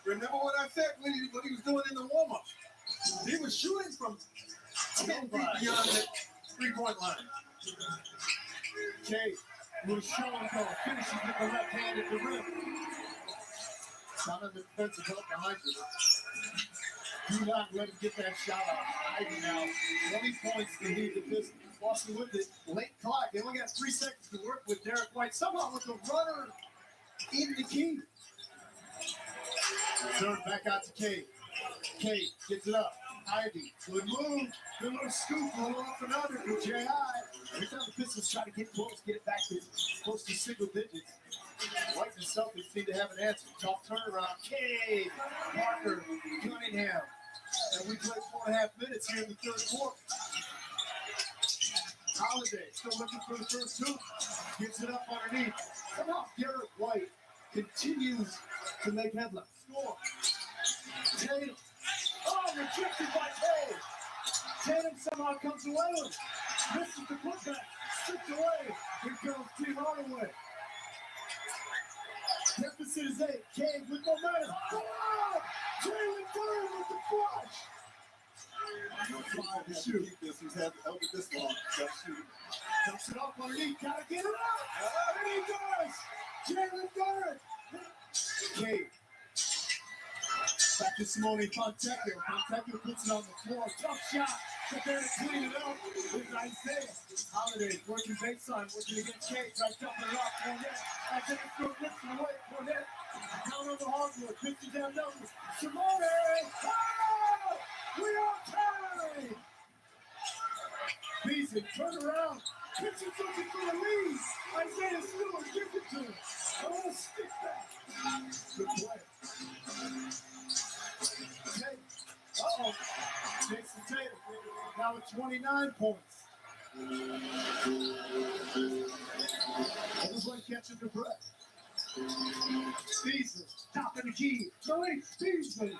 Remember what I said when he was doing in the warm-up? He was shooting from 10 feet beyond the 3-point line. Cade, little show and go. Finishes with the left hand at the rim. Down in the defensive help behind you. Do not let him get that shot off. Ivy now. 20 points to lead the Pistons. Boston with it. Late clock. They only got 3 seconds to work with Derek White. Somehow with the runner in the key. Turn back out to Cade. Cade gets it up. Ivy. Good move. Good little scoop. Roll off and under for J.I. Every time the Pistons try to get close, get it back to close to single digits. White and Celtics seem to have an answer. Tough turnaround. Cade. Parker. Cunningham. And we played 4.5 minutes here in the third quarter. Holiday still looking for the first 2. Gets it up underneath. Somehow Derek White continues to make headlines. Score. Tatum. Oh, rejected by Cade. Tatum somehow comes away with it. Misses the putback. Stripped away. Here comes Steve Hardaway. Deficit is 8. Cade with momentum. Oh! Jalen Durham with the flush. 5 to shoot. He's held it this long. Got to shoot. Dumps it off underneath. Gotta get it up. And he does. Jalen Durham. Cade. Back to Simone Fontecchio. Fontecchio puts it on the floor. Tough shot. But then clean it up with Isaiah. Holiday working baseline, working against Cade. Tries jumping it off. Fournette. Isaiah still rips it away. Fournette. Down on the hardwood. 50 down numbers. Simone. Oh! We are tied. Beasley, turn around. Pitches looking for the lead. Isaiah Stewart gives it to him. I want to stick that. Good play. Okay. Uh-oh. Jason Tatum. Now at 29 points. Everybody catching their breath. Beasley, top of the key. Malik Beasley.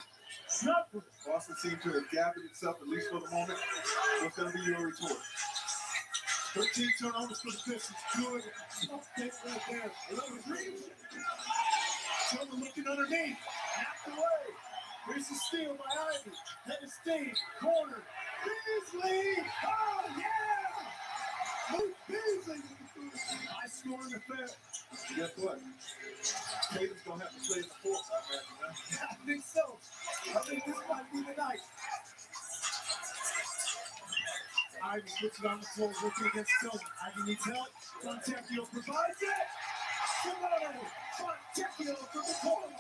Snuffer. Boston seemed to have gathered itself, at least for the moment. What's going to be your retort? 13 turnovers for the Pistons. Good. Update right there. Another green. Someone looking underneath. Knocked away. Here's the steal by Ivy. Head of Steve. Corner. Beasley. Oh, yeah. Luke Beasley. High scoring affair. Guess what? Tatum's going to have to play in the fourth, I imagine. Huh? I think so. I think this might be the night. Ivy puts it on the floor, working against Tillman. Ivy needs help. Fontecchio provides it. Simone. Fontecchio from the corner.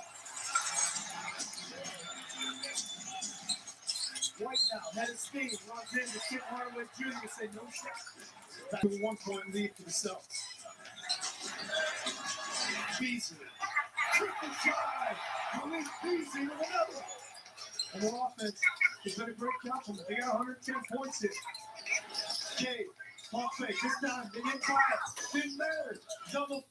White now, head of steam, runs in to Tim Hardaway Jr. say no shot. Back to a 1-point lead for the Celtics. Beasley. Triple try. Malik Beasley with another. And their offense has been a great compliment. They got 110 points here. Cade, pump fake. This time they didn't try it. Didn't matter. Double.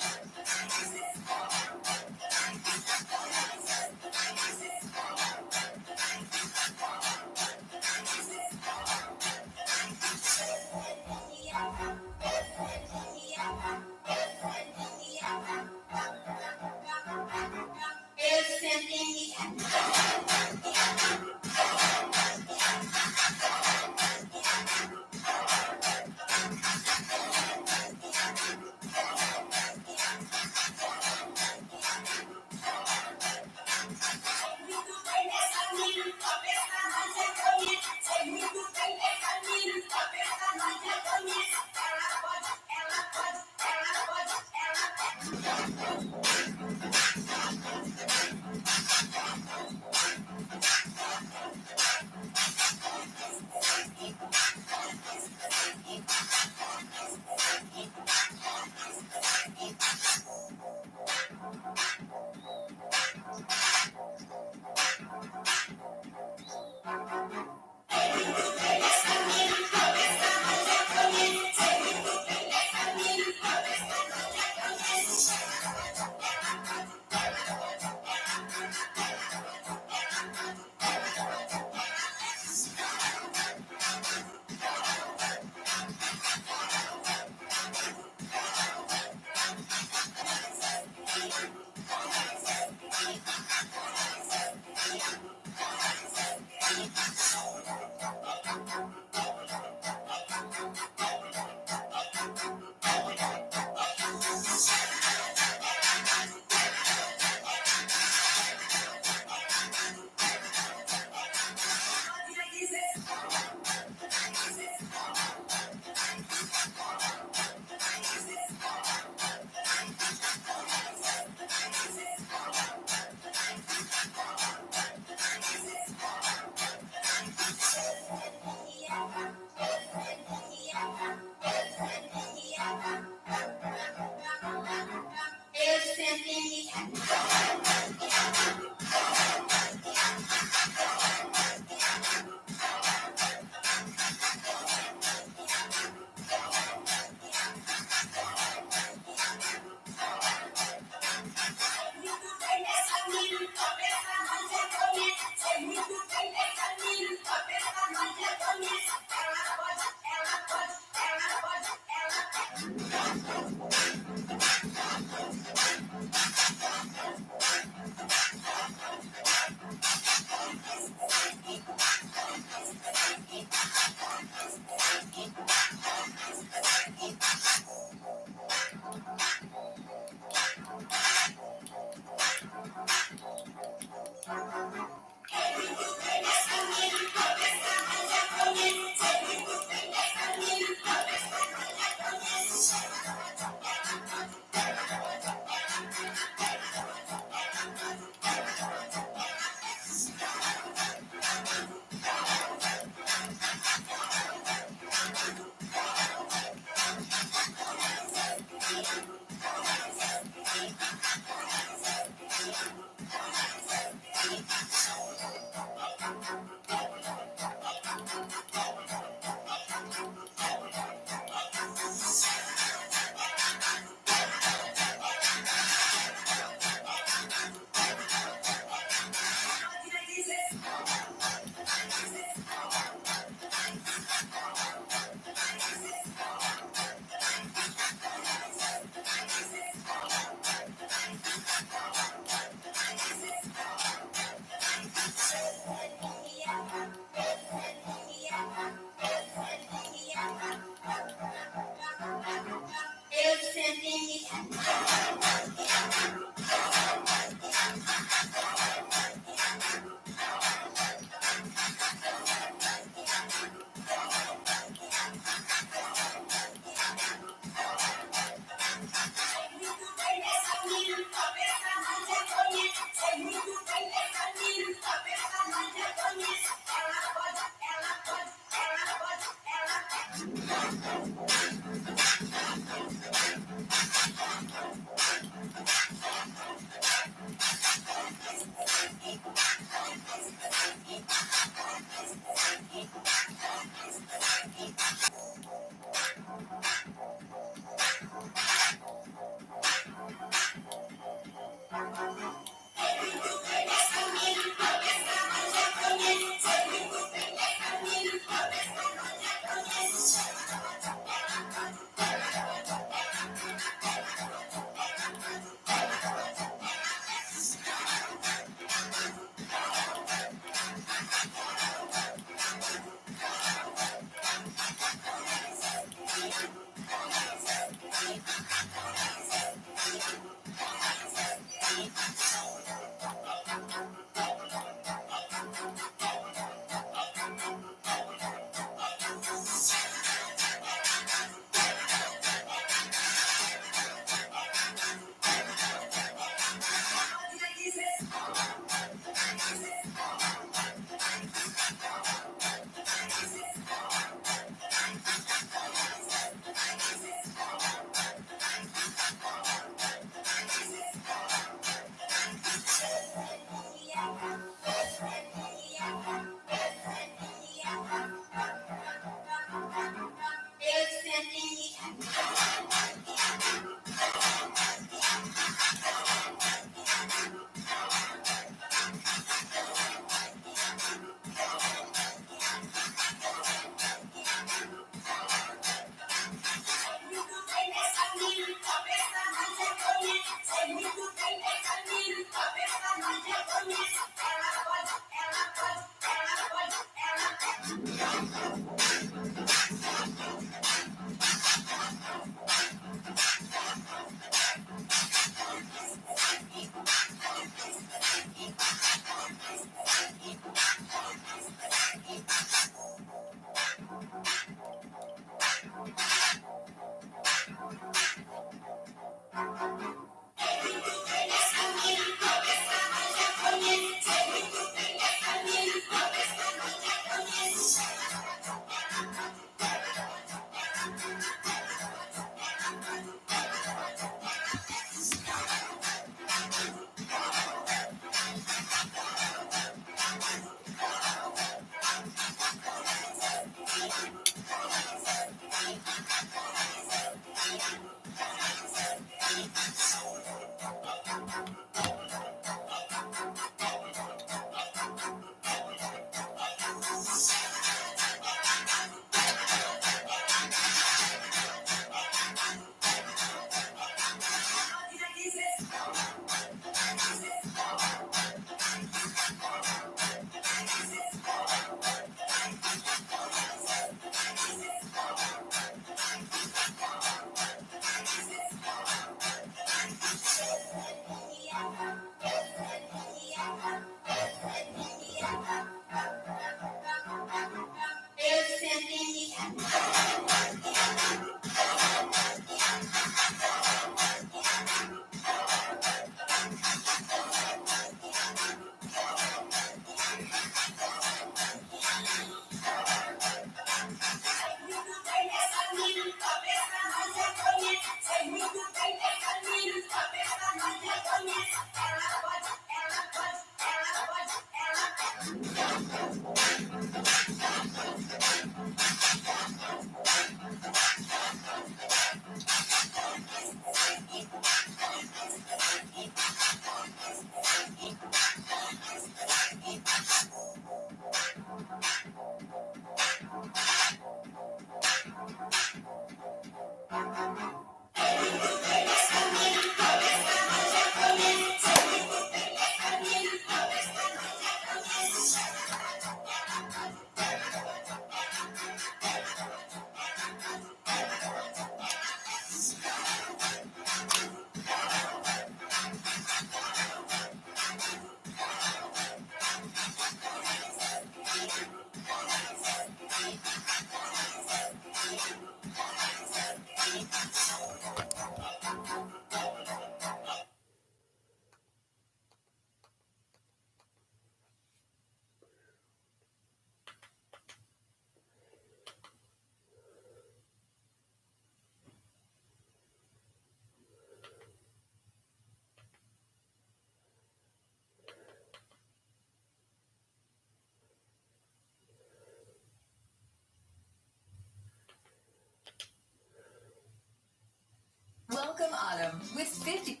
Kingdom with 50.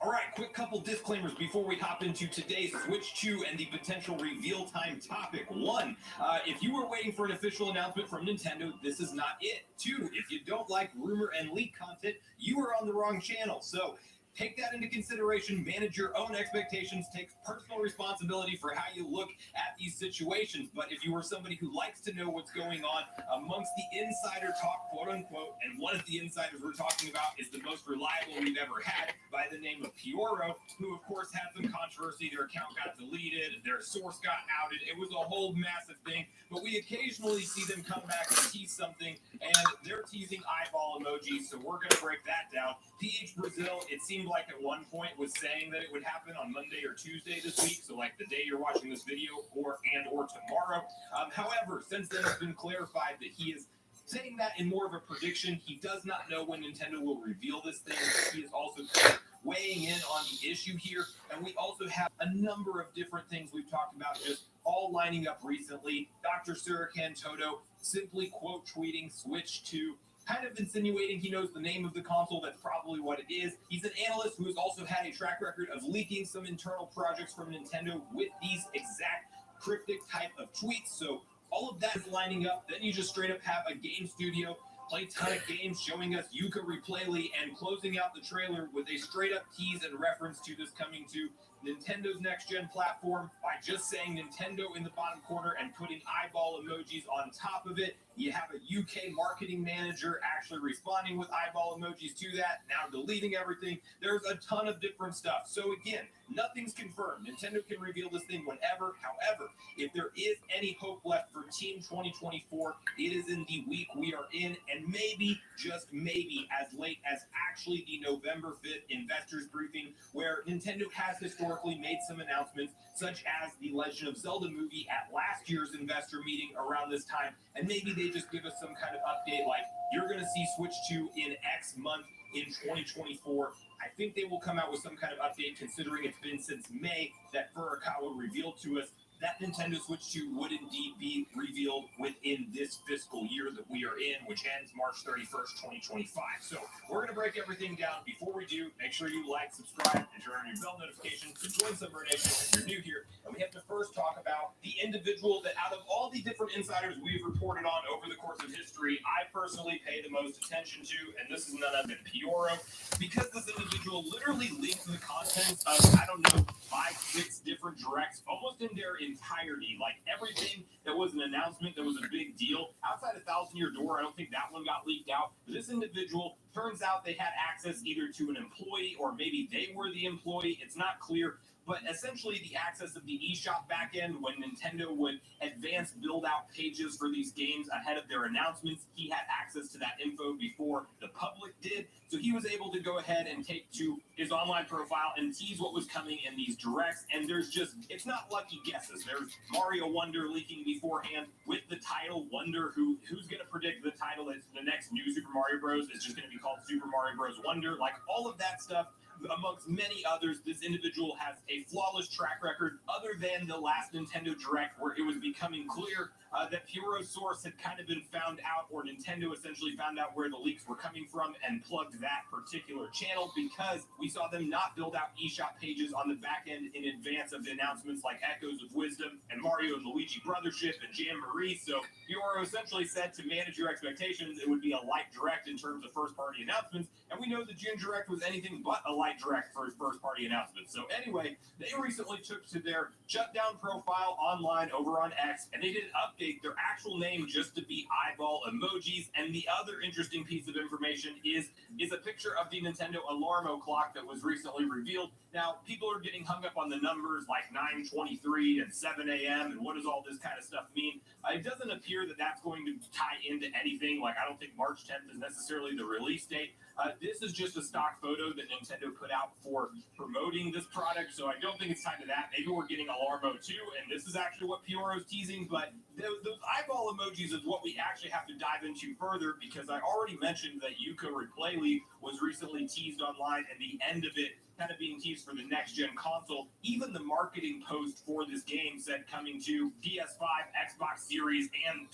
All right, quick couple disclaimers before we hop into today's Switch 2 and the potential reveal time topic. One, if you were waiting for an official announcement from Nintendo, this is not it. Two, if you don't like rumor and leak content, you are on the wrong channel. So take that into consideration, manage your own expectations, take personal responsibility for how you look at these situations. But if you are somebody who likes to know what's going on amongst the insider talk, quote unquote, and one of the insiders we're talking about is the most reliable we've ever had by the name of Pioro, who of course had some controversy. Their account got deleted, their source got outed. It was a whole massive thing. But we occasionally see them come back and tease something, and they're teasing eyeball emojis, so we're going to break that down. PH Brazil, it seemed like at one point was saying that it would happen on Monday or Tuesday this week, so like the day you're watching this video or tomorrow. However, since then it's been clarified that he is saying that in more of a prediction. He does not know when Nintendo will reveal this thing. He is also weighing in on the issue here, and we also have a number of different things we've talked about just all lining up recently. Dr. Surikan Toto simply quote tweeting Switch 2, kind of insinuating he knows the name of the console. That's probably what it is. He's an analyst who has also had a track record of leaking some internal projects from Nintendo with these exact cryptic type of tweets. So all of that is lining up. Then you just straight up have a game studio play a ton of games showing us Yuka Replayly and closing out the trailer with a straight up tease and reference to this coming to Nintendo's next-gen platform by just saying Nintendo in the bottom corner and putting eyeball emojis on top of it. You have a UK marketing manager actually responding with eyeball emojis to that, now deleting everything. There's a ton of different stuff. So again, nothing's confirmed. Nintendo can reveal this thing whenever. However, if there is any hope left for Team 2024, it is in the week we are in, and maybe, just maybe, as late as actually the November 5th investors briefing, where Nintendo has historically made some announcements, such as the Legend of Zelda movie at last year's investor meeting around this time, and maybe they just give us some kind of update like, you're going to see Switch 2 in X month in 2024. I think they will come out with some kind of update, considering it's been since May that Furukawa revealed to us that Nintendo Switch 2 would indeed be revealed within this fiscal year that we are in, which ends March 31st, 2025. So we're going to break everything down. Before we do, make sure you like, subscribe, and turn on your bell notifications to join Summer Nation if you're new here. And we have to first talk about the individual that out of all the different insiders we've reported on over the course of history, I personally pay the most attention to, and this is none other than Pioro, because this individual literally leaked the contents of, I don't know, 5-6 different directs, almost in their entirety. Like everything that was an announcement that was a big deal outside of Thousand Year Door, I don't think that one got leaked out. But this individual, turns out they had access either to an employee or maybe they were the employee. It's not clear. But essentially the access of the eShop backend when Nintendo would advance build-out pages for these games ahead of their announcements, he had access to that info before the public did. So he was able to go ahead and take to his online profile and tease what was coming in these directs. And there's just, it's not lucky guesses. There's Mario Wonder leaking beforehand with the title Wonder. Who's going to predict the title that's the next new Super Mario Bros. Is just going to be called Super Mario Bros. Wonder. Like all of that stuff. Amongst many others, this individual has a flawless track record other than the last Nintendo Direct where it was becoming clear that Puro's source had kind of been found out, or Nintendo essentially found out where the leaks were coming from and plugged that particular channel because we saw them not build out eShop pages on the back end in advance of the announcements like Echoes of Wisdom and Mario and Luigi Brothership and Jamboree. So Puro essentially said to manage your expectations, it would be a light direct in terms of first-party announcements, and we know the June Direct was anything but a light direct for first-party announcements. So anyway, they recently took to their shutdown profile online over on X, and they did update their actual name just to be eyeball emojis. And the other interesting piece of information is a picture of the Nintendo Alarmo clock that was recently revealed. Now, people are getting hung up on the numbers like 9:23 and 7 a.m. and what does all this kind of stuff mean? It doesn't appear that that's going to tie into anything. Like, I don't think March 10th is necessarily the release date. This is just a stock photo that Nintendo put out for promoting this product, so I don't think it's tied to that. Maybe we're getting Alarmo too, and this is actually what Puro's teasing, but those eyeball emojis is what we actually have to dive into further, because I already mentioned that Yuka Replayly was recently teased online, and the end of it kind of being teased for the next-gen console. Even the marketing post for this game said coming to PS5, Xbox Series, and ...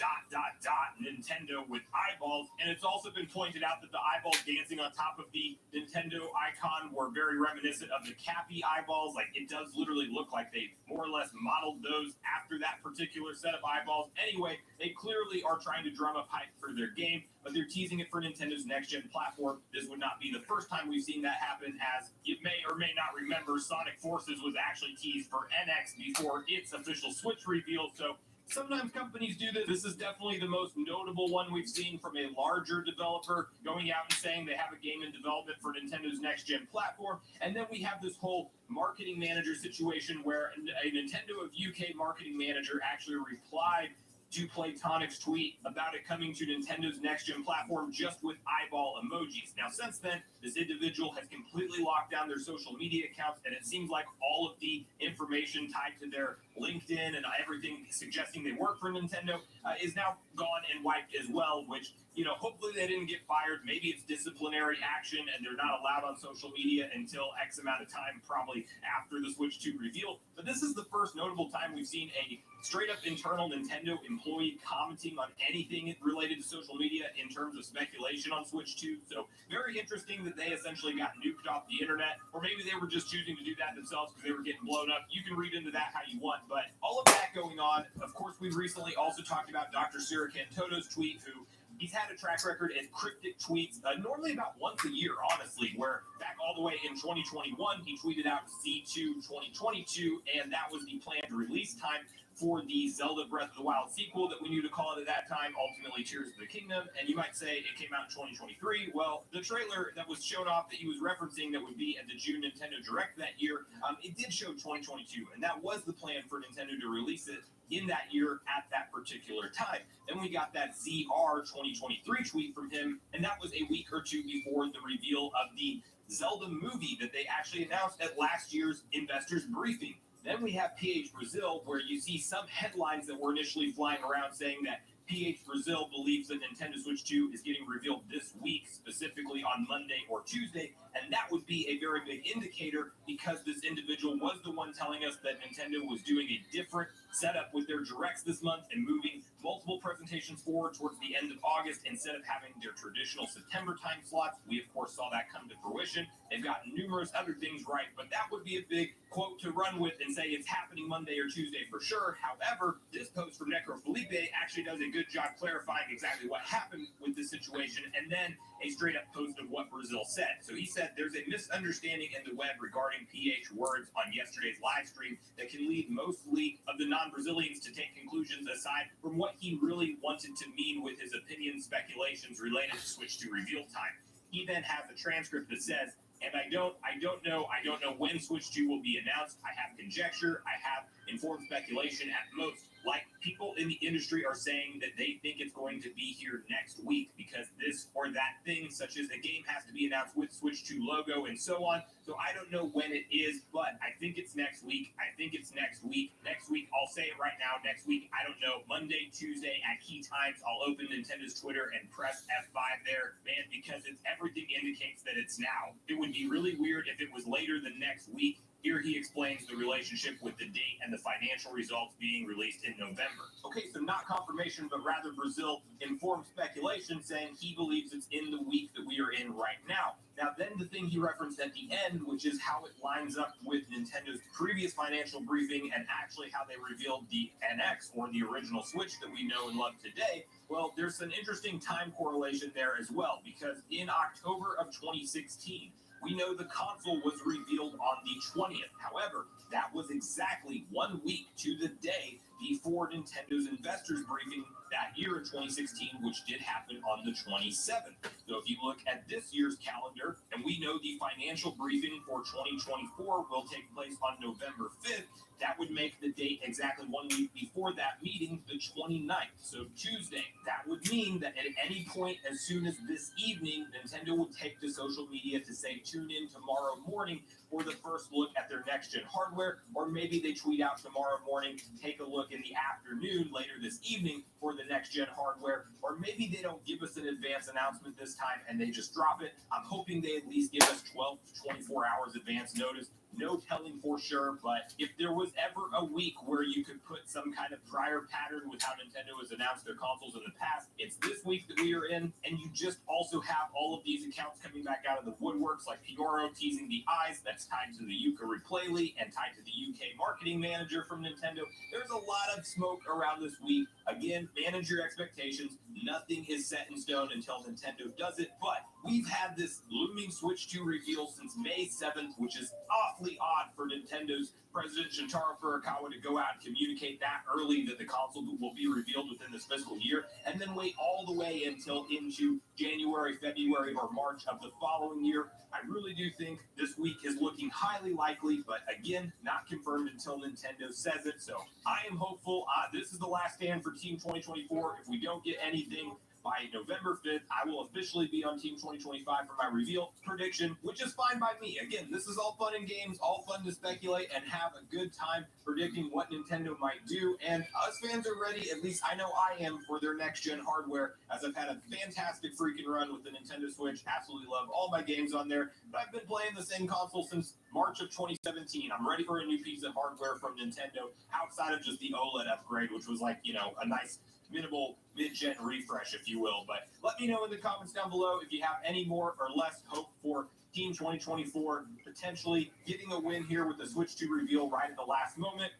Nintendo with eyeballs. And it's also been pointed out that the eyeballs dancing on top of the Nintendo icon were very reminiscent of the Cappy eyeballs. Like, it does literally look like they more or less modeled those after that particular set of eyeballs. Anyway, they clearly are trying to drum up hype for their game, but they're teasing it for Nintendo's next-gen platform. This would not be the first time we've seen that happen, as you may or may not remember, Sonic Forces was actually teased for NX before its official Switch reveal, so sometimes companies do this. This is definitely the most notable one we've seen from a larger developer going out and saying they have a game in development for Nintendo's next-gen platform. And then we have this whole marketing manager situation where a Nintendo of UK marketing manager actually replied to Playtonic's tweet about it coming to Nintendo's next-gen platform just with eyeball emojis. Now, since then, this individual has completely locked down their social media accounts, and it seems like all of the information tied to their LinkedIn and everything suggesting they work for Nintendo is now gone and wiped as well, which, you know, hopefully they didn't get fired. Maybe it's disciplinary action and they're not allowed on social media until X amount of time, probably after the Switch 2 reveal. But this is the first notable time we've seen a straight-up internal Nintendo employee commenting on anything related to social media in terms of speculation on Switch 2. So very interesting that they essentially got nuked off the internet, or maybe they were just choosing to do that themselves because they were getting blown up. You can read into that how you want, but all of that going on. Of course, we've recently also talked about Dr. Cira Cantoto's tweet, who he's had a track record in cryptic tweets, normally about once a year, honestly, where back all the way in 2021, he tweeted out Z2 2022, and that was the planned release time for the Zelda Breath of the Wild sequel that we knew to call it at that time, ultimately Tears of the Kingdom. And you might say it came out in 2023. Well, the trailer that was shown off that he was referencing that would be at the June Nintendo Direct that year, it did show 2022, and that was the plan for Nintendo to release it in that year at that particular time. Then we got that ZR 2023 tweet from him, and that was a week or two before the reveal of the Zelda movie that they actually announced at last year's investors briefing. Then we have PH Brazil, where you see some headlines that were initially flying around saying that PH Brazil believes that Nintendo Switch 2 is getting revealed this week, specifically on Monday or Tuesday, and that would be a very big indicator because this individual was the one telling us that Nintendo was doing a different setup with their directs this month and moving multiple presentations forward towards the end of August instead of having their traditional September time slots. We, of course, saw that come to fruition. They've gotten numerous other things right, but that would be a big quote to run with and say it's happening Monday or Tuesday for sure. However, this post from Necro Felipe actually does a good job clarifying exactly what happened with this situation, and then a straight-up post of what Brazil said. So he said there's a misunderstanding in the web regarding PH words on yesterday's live stream that can lead mostly of the non-Brazilians to take conclusions aside from what he really wanted to mean with his opinion speculations related to Switch 2 reveal time. He then has a transcript that says, and I don't know when Switch 2 will be announced. I have conjecture, I have informed speculation at most. Like, people in the industry are saying that they think it's going to be here next week because this or that thing, such as a game, has to be announced with Switch 2 logo and so on. So I don't know when it is, but I think it's next week. I think it's next week. Next week, I'll say it right now. Next week, I don't know. Monday, Tuesday at key times, I'll open Nintendo's Twitter and press F5 there, man, because everything indicates that it's now. It would be really weird if it was later than next week. Here he explains the relationship with the date and the financial results being released in November. Okay, so not confirmation, but rather Brazil informed speculation saying he believes it's in the week that we are in right now. Now, then the thing he referenced at the end, which is how it lines up with Nintendo's previous financial briefing and actually how they revealed the NX, or the original Switch that we know and love today, well, there's an interesting time correlation there as well, because in October of 2016, we know the console was revealed on the 20th. However, that was exactly 1 week to the day before Nintendo's investors briefing that year in 2016, which did happen on the 27th. So if you look at this year's calendar, and we know the financial briefing for 2024 will take place on November 5th, that would make the date exactly 1 week before that meeting, the 29th, so Tuesday. That would mean that at any point as soon as this evening, Nintendo would take to social media to say, tune in tomorrow morning for the first look at their next-gen hardware, or maybe they tweet out tomorrow morning, take a look in the afternoon later this evening for the next-gen hardware, or maybe they don't give us an advance announcement this time and they just drop it. I'm hoping they at least give us 12 to 24 hours advance notice. No telling for sure, but if there was ever a week where you could put some kind of prior pattern with how Nintendo has announced their consoles in the past, it's this week that we are in, and you just also have all of these accounts coming back out of the woodworks, like Pioro teasing the eyes, that's tied to the Yuka Replayley and tied to the UK marketing manager from Nintendo. There's a lot of smoke around this week. Again, manage your expectations. Nothing is set in stone until Nintendo does it, but we've had this looming Switch 2 reveal since May 7th, which is awfully odd for Nintendo's president Shintaro Furukawa to go out and communicate that early that the console will be revealed within this fiscal year, and then wait all the way until into January, February, or March of the following year. I really do think this week is looking highly likely, but again, not confirmed until Nintendo says it. So I am hopeful. This is the last stand for Team 2024. If we don't get anything by November 5th, I will officially be on Team 2025 for my reveal prediction, which is fine by me. Again, this is all fun and games, all fun to speculate and have a good time predicting what Nintendo might do. And us fans are ready, at least I know I am, for their next-gen hardware, as I've had a fantastic freaking run with the Nintendo Switch. Absolutely love all my games on there, but I've been playing the same console since March of 2017. I'm ready for a new piece of hardware from Nintendo outside of just the OLED upgrade, which was like, a nice minimal mid-gen refresh, if you will. But let me know in the comments down below if you have any more or less hope for Team 2024 potentially getting a win here with the Switch 2 reveal right at the last moment.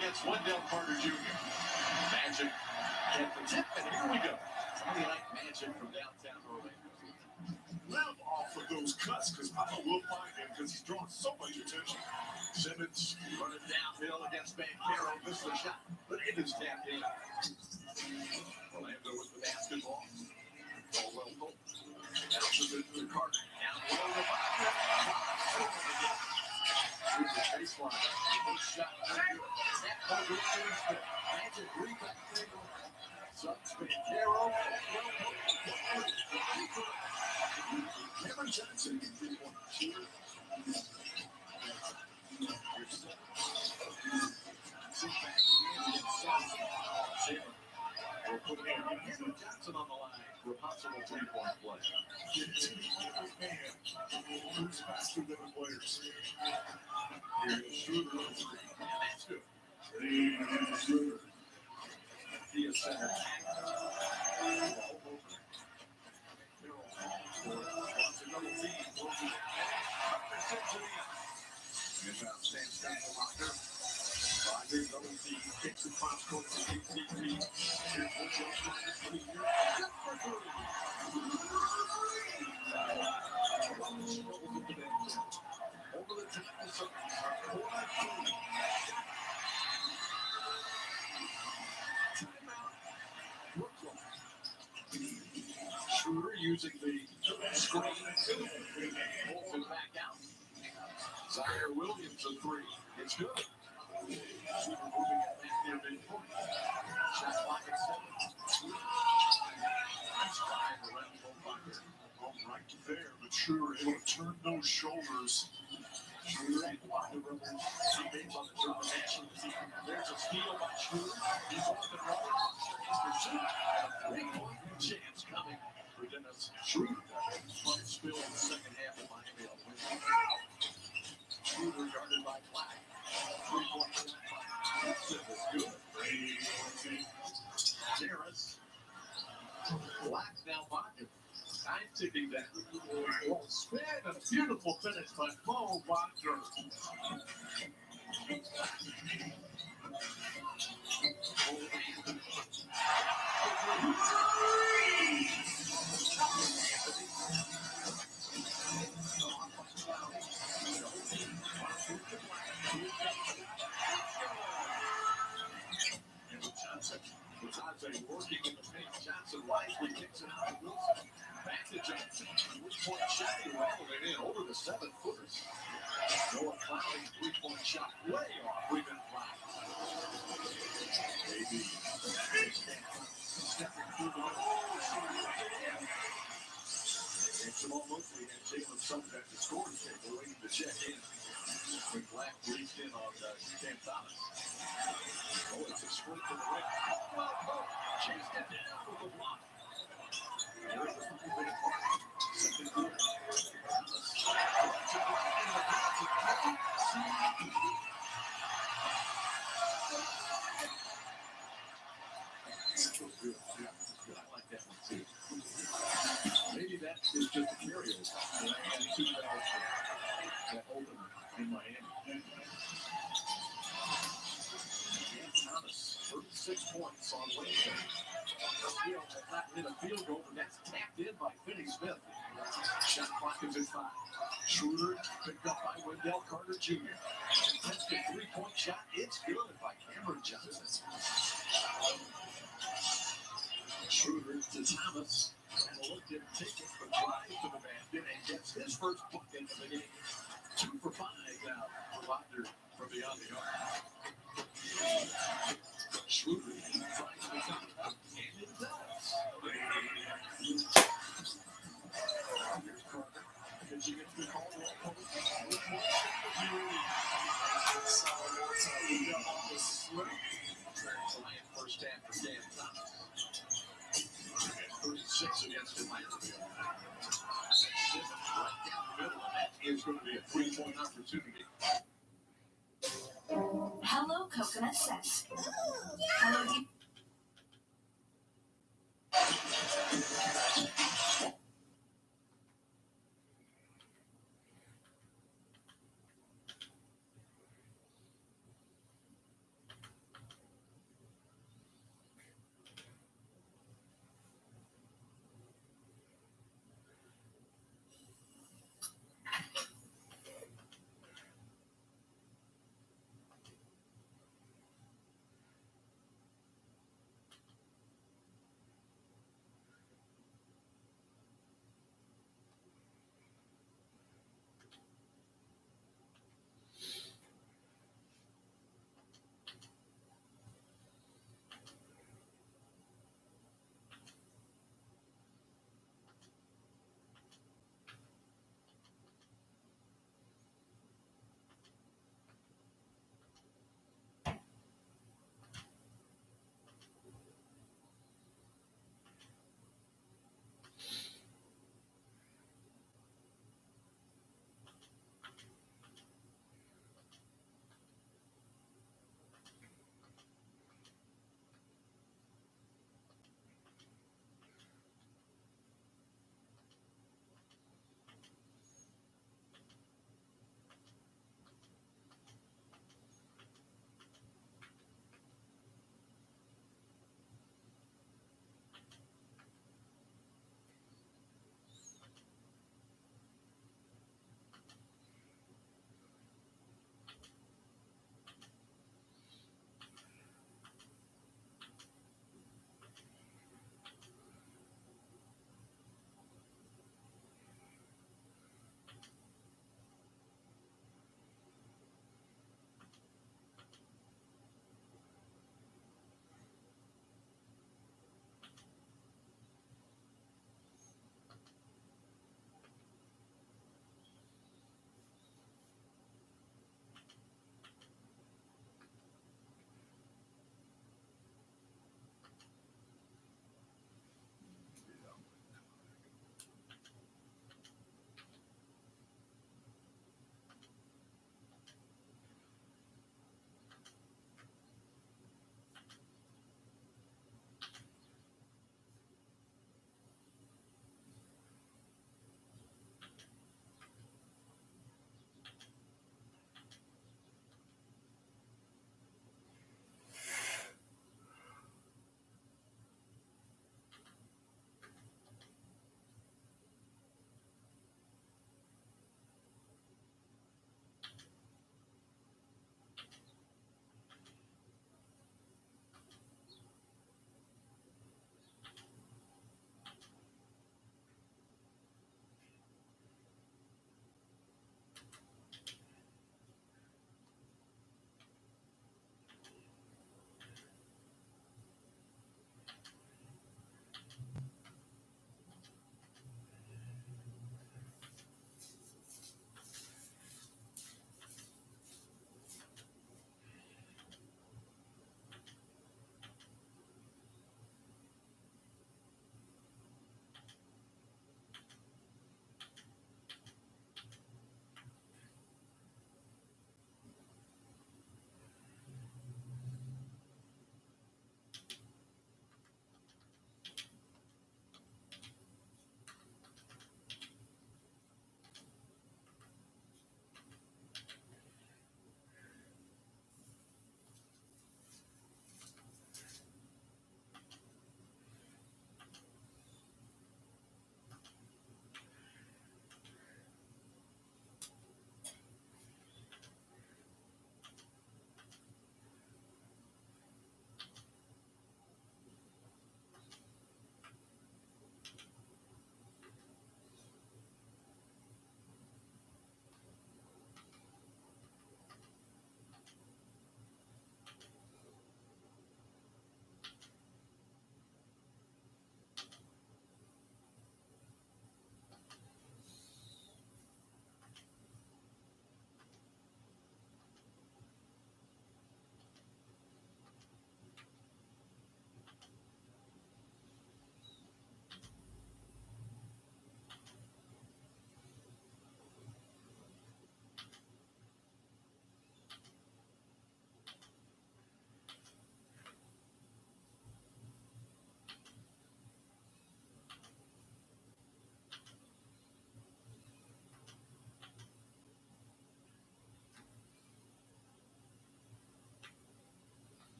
against Wendell Carter Jr. Magic get the tip, and here we go. Somebody like Magic from downtown Orlando. Live off of those cuts, because Papa will find him, because he's drawing so much attention. Simmons running downhill against Bancaro, missed the shot, but it is tapped in. Orlando with the basketball. Well, bounces into the Carter. Down low to Bogner. Through the baseline. First shot. Snap over to his foot. Magic rebound. Sucks Bancaro. Cameron Johnson can be one shooter. We're putting Cameron Johnson on the line for a possible three-point play. Who's faster than the players? Here's Schroeder on three. And that's good. Schroeder. He is center. Wants another lead. Inbound stands back to Bogner. Bogner, double D, kicks it cross court to KCP. Here's what Joe Bogner for the year. Just for three. Over the top of Suns. 4-2. Timeout. Brooklyn. Schroeder using the screen. Pulls it back out. Zaire Williams a three. It's good. Schroeder moving it back near midcourt. Shot clock at 7. Nice drive around Bogner. Right there, but Schroeder able to turn those shoulders. Schroeder and Bogner brothers. Teammates on the German national team. There's a steal by Schroeder. He's off and running. He's pursued. A 3-point chance coming for Dennis Schroeder. Punt spill in the second half of Miami. Schroeder guarded by Black. 3-point shot. That's good. Terrace. Black now Bogner. Time ticking down. Well, spin and a beautiful finish by Mo Bogner. Johnson working in the paint. Johnson wisely kicks it out to Wilson. Back to Johnson. 3-point shot. He rattled it in over the 7-footers. Noah Clowney, 3-point shot. Way off. Rebound Black. AB. Stepping through the middle. And Jamal Mosley and Jalen Sumner at the scoring table waiting to check in. When Black reached in on Cam Thomas. Oh, it's a sprint to the rim. Chased it down with the block. There's the 5-minute mark. Second quarter. Good. Yeah, good. I like that one too. Maybe that is just a carryover. And I had 2 fouls that opened in Miami. Thomas, 36 points on Wednesday. Hill has not hit a field goal, but that's tapped in by Finney Smith. Shot clock is at 5. Schroeder picked up by Wendell Carter Jr. Contested 3-point shot. It's good by Cameron Johnson. Schroeder to Thomas. And a look at take it, but drives to the basket and gets his first bucket of the game. 2 for 5 now for Bogner from beyond the arc. Schroeder tries to top it up, and it does. Here's Carter. Did you get the call? First half for Cam Thomas. 36 against Atlanta. Right down the middle, and that is going to be a 3-point opportunity. Hello, coconut scent. Hello, deep.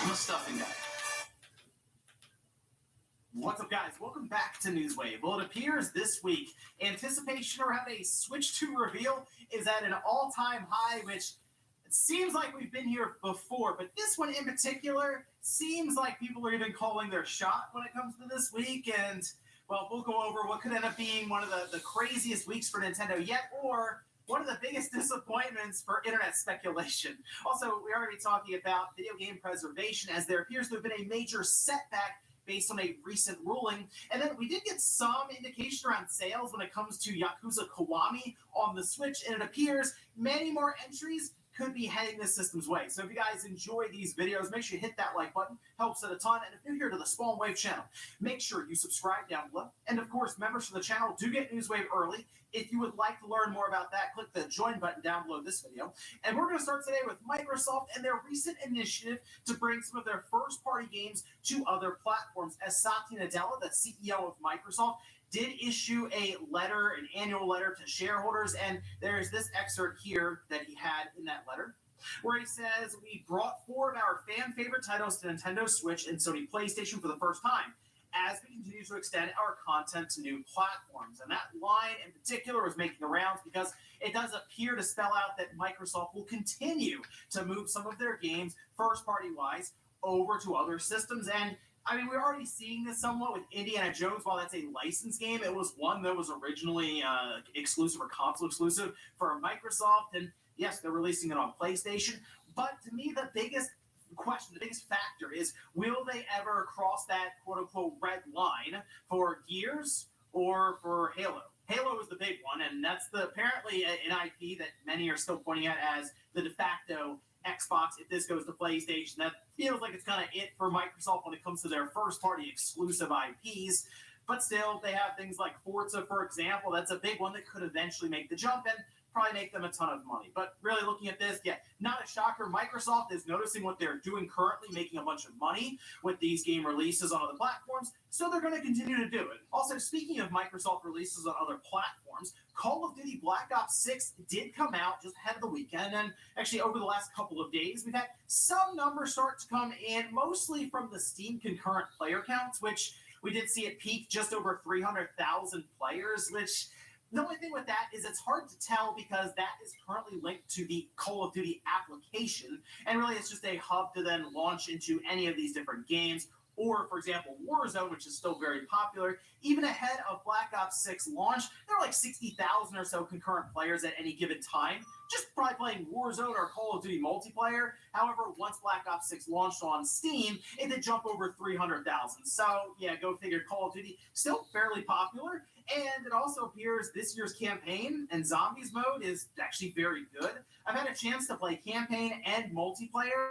No stuffing that. What's up, guys? Welcome back to Newswave. Well, it appears this week anticipation around a Switch 2 reveal is at an all-time high, which it seems like we've been here before, but this one in particular seems like people are even calling their shot when it comes to this week. And, well, we'll go over what could end up being one of the craziest weeks for Nintendo yet, or one of the biggest disappointments for internet speculation. Also, we are going to be talking about video game preservation, as there appears to have been a major setback based on a recent ruling. And then we did get some indication around sales when it comes to Yakuza Kiwami on the Switch, and it appears many more entries could be heading this system's way. So if you guys enjoy these videos, make sure you hit that like button. Helps it a ton. And if you're here to the Spawn Wave channel, make sure you subscribe down below. And of course, members of the channel do get Newswave early. If you would like to learn more about that, click the join button down below this video. And we're going to start today with Microsoft and their recent initiative to bring some of their first-party games to other platforms. As Satya Nadella, the CEO of Microsoft, did issue a letter, an annual letter to shareholders, and there's this excerpt here that he had in that letter, where he says, "We brought forward our fan-favorite titles to Nintendo Switch and Sony PlayStation for the first time, as we continue to extend our content to new platforms." And that line in particular was making the rounds because it does appear to spell out that Microsoft will continue to move some of their games, first-party-wise, over to other systems. And I mean, we're already seeing this somewhat with Indiana Jones. While that's a licensed game, it was one that was originally exclusive or console exclusive for Microsoft. And yes, they're releasing it on PlayStation. But to me, the biggest question, the biggest factor is, will they ever cross that quote-unquote red line for Gears or for Halo? Halo is the big one, and that's apparently an IP that many are still pointing at as the de facto Xbox. If this goes to PlayStation, that feels like it's kind of it for Microsoft when it comes to their first-party exclusive IPs. But still, they have things like Forza, for example. That's a big one that could eventually make the jump and probably make them a ton of money. But really looking at this, yeah, not a shocker. Microsoft is noticing what they're doing currently, making a bunch of money with these game releases on other platforms, so they're going to continue to do it. Also, speaking of Microsoft releases on other platforms, Call of Duty Black Ops 6 did come out just ahead of the weekend, and actually over the last couple of days, we've had some numbers start to come in, mostly from the Steam concurrent player counts, which we did see it peak just over 300,000 players, which the only thing with that is it's hard to tell because that is currently linked to the Call of Duty application, and really it's just a hub to then launch into any of these different games. Or, for example, Warzone, which is still very popular. Even ahead of Black Ops 6 launch, there were like 60,000 or so concurrent players at any given time, just probably playing Warzone or Call of Duty multiplayer. However, once Black Ops 6 launched on Steam, it did jump over 300,000. So, yeah, go figure, Call of Duty, still fairly popular. And it also appears this year's campaign and zombies mode is actually very good. I've had a chance to play campaign and multiplayer,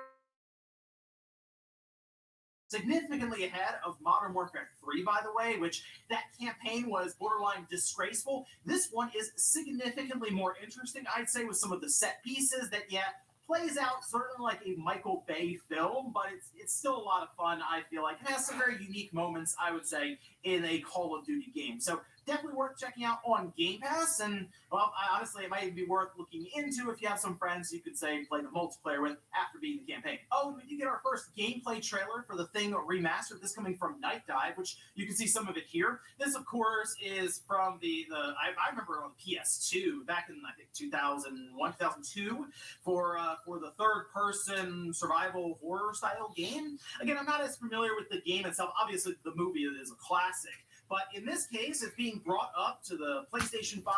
significantly ahead of Modern Warfare 3, by the way, which that campaign was borderline disgraceful. This one is significantly more interesting, I'd say, with some of the set pieces that, yeah, plays out certainly like a Michael Bay film, but it's still a lot of fun, I feel like. It has some very unique moments, I would say, in a Call of Duty game. So definitely worth checking out on Game Pass, and, well, honestly, it might even be worth looking into if you have some friends you could, say, play the multiplayer with after beating the campaign. Oh, we did get our first gameplay trailer for The Thing Remastered, this coming from Night Dive, which you can see some of it here. This, of course, is from I remember on PS2 back in, I think, 2001, 2002 for the third-person survival horror-style game. Again, I'm not as familiar with the game itself. Obviously, the movie is a classic. But in this case, it's being brought up to the PlayStation 5,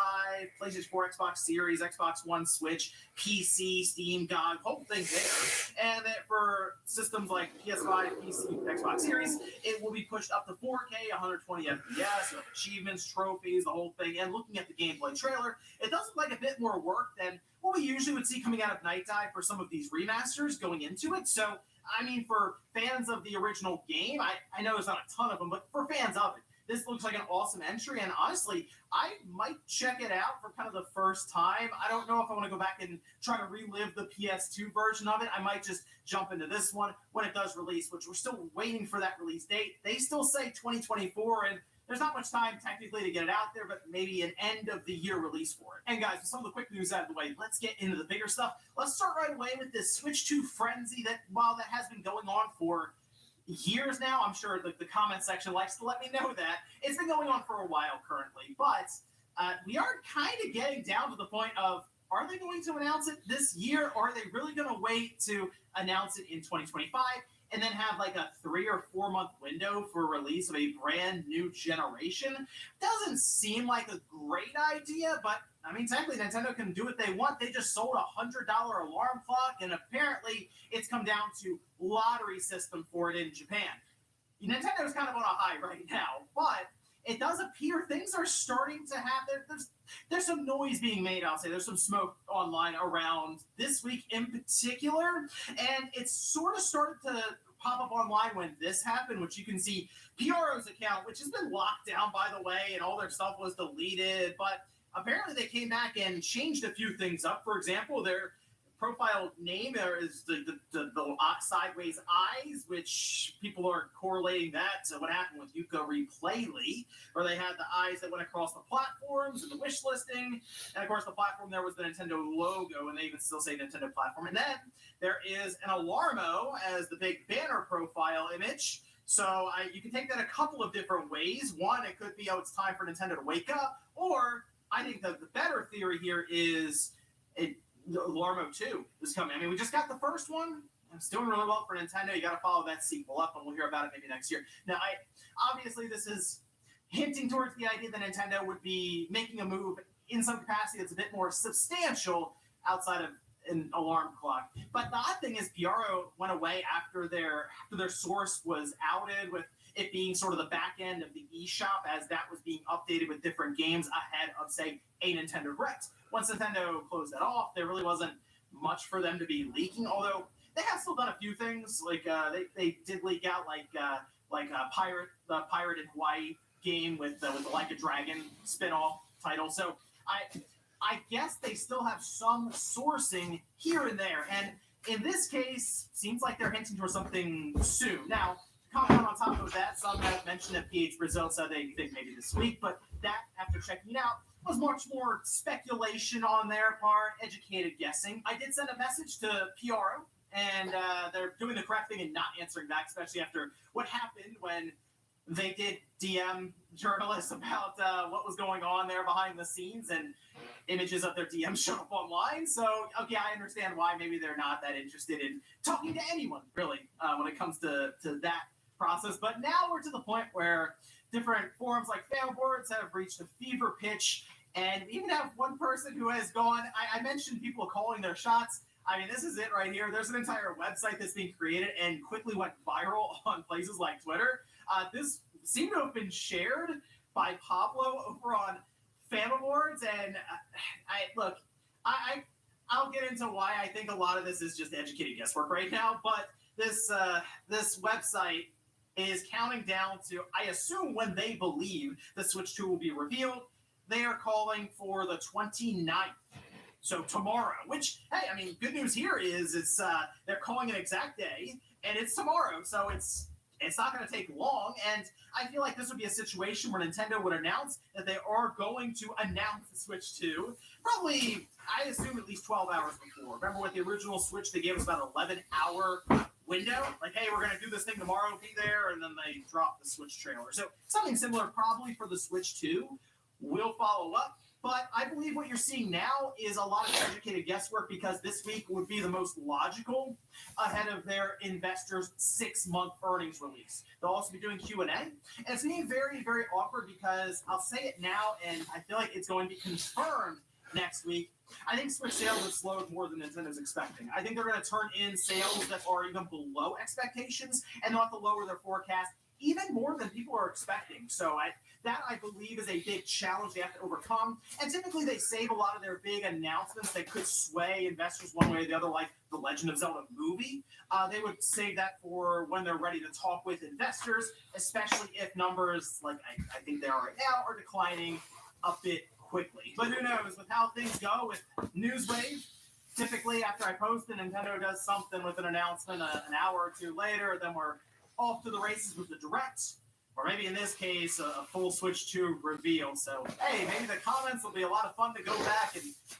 PlayStation 4, Xbox Series, Xbox One, Switch, PC, Steam, GOG, whole thing there. And that for systems like PS5, PC, Xbox Series, it will be pushed up to 4K, 120 FPS, with achievements, trophies, the whole thing. And looking at the gameplay trailer, it does look like a bit more work than what we usually would see coming out of Night Dive for some of these remasters going into it. So, I mean, for fans of the original game, I know there's not a ton of them, but for fans of it, this looks like an awesome entry, and honestly, I might check it out for kind of the first time. I don't know if I want to go back and try to relive the PS2 version of it. I might just jump into this one when it does release, which we're still waiting for that release date. They still say 2024, and there's not much time technically to get it out there, but maybe an end of the year release for it. And guys, with some of the quick news out of the way, let's get into the bigger stuff. Let's start right away with this Switch 2 frenzy that, while that has been going on for years now, I'm sure the comment section likes to let me know that it's been going on for a while currently, but we are kind of getting down to the point of, are they going to announce it this year, or are they really going to wait to announce it in 2025 and then have like a 3 or 4 month window for release of a brand new generation? Doesn't seem like a great idea, but I mean, technically Nintendo can do what they want. They just sold a $100 alarm clock, and apparently it's come down to lottery system for it in Japan. Nintendo's kind of on a high right now, but it does appear things are starting to happen. There's some noise being made, I'll say. There's some smoke online around this week in particular, and it's sort of started to pop up online when this happened, which you can see PRO's account, which has been locked down, by the way, and all their stuff was deleted, but apparently they came back and changed a few things up. For example, their profile name is the sideways eyes, which people are correlating that to what happened with Yuka Replayly, where they had the eyes that went across the platforms and the wish listing. And of course, the platform there was the Nintendo logo, and they even still say Nintendo platform. And then there is an Alarmo as the big banner profile image. So you can take that a couple of different ways. One, it could be, oh, it's time for Nintendo to wake up. Or I think the better theory here is Alarmo 2 is coming. I mean, we just got the first one. It's doing really well for Nintendo. You got to follow that sequel up, and we'll hear about it maybe next year. Now, obviously, this is hinting towards the idea that Nintendo would be making a move in some capacity that's a bit more substantial outside of an alarm clock. But the odd thing is, PRO went away after their source was outed, with it being sort of the back end of the eShop as that was being updated with different games ahead of, say, a Nintendo Direct. Once Nintendo closed that off, there really wasn't much for them to be leaking, although they have still done a few things. Like they did leak out the Pirate in Hawaii game with the Like a Dragon spin-off title. So I guess they still have some sourcing here and there, and in this case, seems like they're hinting towards something soon. Now, comment on top of that, some have mentioned that PH Brazil said they think maybe this week, but that, after checking it out, was much more speculation on their part, educated guessing. I did send a message to PRO, and they're doing the correct thing and not answering back, especially after what happened when they did DM journalists about what was going on there behind the scenes, and images of their DM showed up online. So, okay, I understand why maybe they're not that interested in talking to anyone, really, when it comes to that process. But now we're to the point where different forums like fan boards have reached a fever pitch, and we even have one person who has gone, I mentioned people calling their shots. I mean, this is it right here. There's an entire website that's being created and quickly went viral on places like Twitter. This seemed to have been shared by Pablo over on fan boards, and I'll get into why I think a lot of this is just educated guesswork right now, but this website is counting down to, I assume, when they believe the Switch 2 will be revealed. They are calling for the 29th. So tomorrow, which, hey, I mean, good news here is they're calling an exact day, and it's tomorrow, so it's not going to take long, and I feel like this would be a situation where Nintendo would announce that they are going to announce the Switch 2, probably, I assume, at least 12 hours before. Remember with the original Switch, they gave us about an 11-hour window, like, hey, we're going to do this thing tomorrow, be there, and then they dropped the Switch trailer. So something similar probably for the Switch 2 will follow up. But I believe what you're seeing now is a lot of educated guesswork, because this week would be the most logical ahead of their investors' 6-month earnings release. They'll also be doing Q&A. And it's being very, very awkward because I'll say it now, and I feel like it's going to be confirmed next week. I think Switch sales have slowed more than Nintendo's expecting. I think they're going to turn in sales that are even below expectations, and they'll have to lower their forecast even more than people are expecting. So that, I believe, is a big challenge they have to overcome. And typically they save a lot of their big announcements that could sway investors one way or the other, like the Legend of Zelda movie. They would save that for when they're ready to talk with investors, especially if numbers, like I think they are right now, are declining a bit quickly. But who knows, with how things go with Newswave, typically after I post it, Nintendo does something with an announcement an hour or two later, then we're off to the races with the Direct. or maybe in this case, a full Switch 2 reveal. So, hey, maybe the comments will be a lot of fun to go back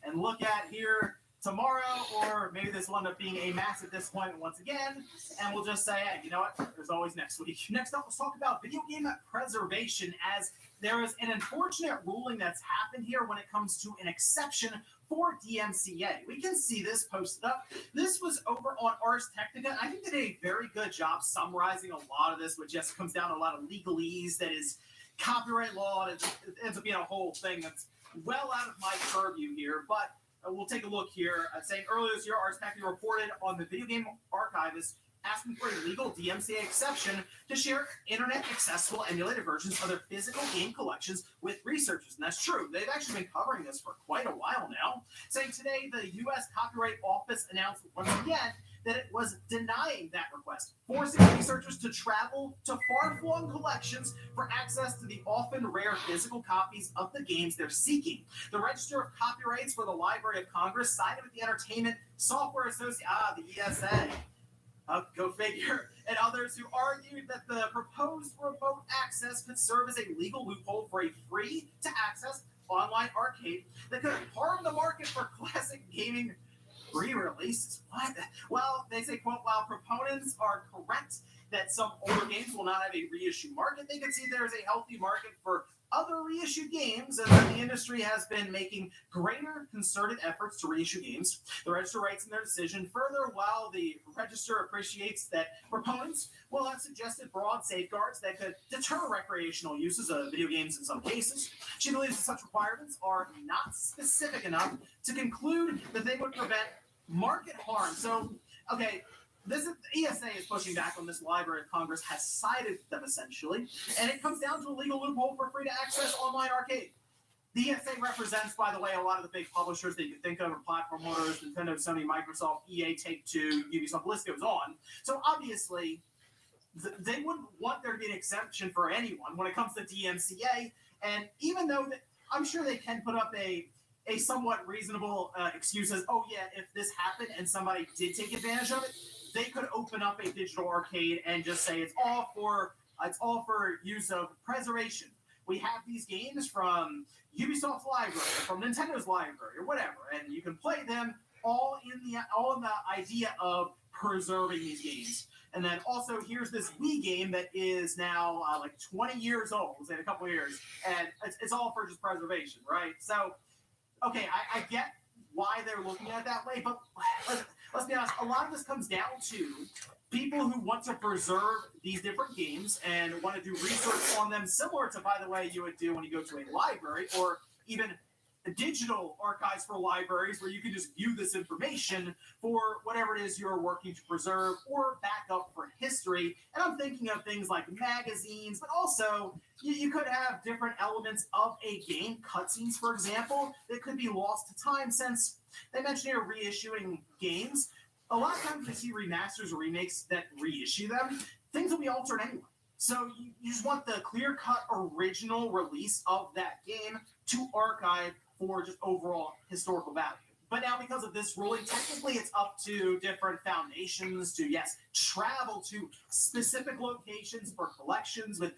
and look at here tomorrow, or maybe this will end up being a massive disappointment once again, and we'll just say, hey, you know what, there's always next week. Next up, let's talk about video game preservation, as there is an unfortunate ruling that's happened here when it comes to an exception for DMCA. We can see this posted up. This was over on Ars Technica. I think they did a very good job summarizing a lot of this, which just comes down to a lot of legalese that is copyright law, and it ends up being a whole thing that's well out of my purview here, but we'll take a look here. Saying earlier this year, Ars Technica reported on the Video Game Archivist asking for a legal DMCA exception to share internet-accessible emulated versions of their physical game collections with researchers. And that's true. They've actually been covering this for quite a while now. Saying today, the U.S. Copyright Office announced once again that it was denying that request, forcing researchers to travel to far-flung collections for access to the often rare physical copies of the games they're seeking. The Register of Copyrights for the Library of Congress sided with the Entertainment Software Association, the ESA, go figure, and others who argued that the proposed remote access could serve as a legal loophole for a free-to-access online arcade that could harm the market for classic gaming re-releases. What? Well, they say, quote, while proponents are correct that some older games will not have a reissue market, they can see there is a healthy market for other reissued games, and that the industry has been making greater concerted efforts to reissue games. The Register writes in their decision, further, while the Register appreciates that proponents will have suggested broad safeguards that could deter recreational uses of video games in some cases, she believes that such requirements are not specific enough to conclude that they would prevent market harm. So, okay, this is, ESA is pushing back on this. Library of Congress has cited them essentially, and it comes down to a legal loophole for free-to-access online arcade. The ESA represents, by the way, a lot of the big publishers that you think of, are platform owners, Nintendo, Sony, Microsoft, EA, Take-Two, Ubisoft, the list goes on. So obviously, they wouldn't want there to be an exemption for anyone when it comes to DMCA, and even though I'm sure they can put up a somewhat reasonable excuse as, oh yeah, if this happened and somebody did take advantage of it, they could open up a digital arcade and just say it's all for use of preservation. We have these games from Ubisoft's library, from Nintendo's library, or whatever, and you can play them all in the idea of preserving these games. And then also here's this Wii game that is now like 20 years old, in a couple of years, and it's all for just preservation, right? So, okay, I get why they're looking at it that way, but let's be honest, a lot of this comes down to people who want to preserve these different games and want to do research on them, similar to, by the way, you would do when you go to a library, or even digital archives for libraries where you can just view this information for whatever it is you're working to preserve or back up for history. And I'm thinking of things like magazines, but also you could have different elements of a game, cutscenes, for example, that could be lost to time, since they mentioned here reissuing games. A lot of times we see remasters or remakes that reissue them, things will be altered anyway. So you just want the clear-cut original release of that game to archive for just overall historical value. But now, because of this ruling, technically it's up to different foundations to, yes, travel to specific locations for collections with,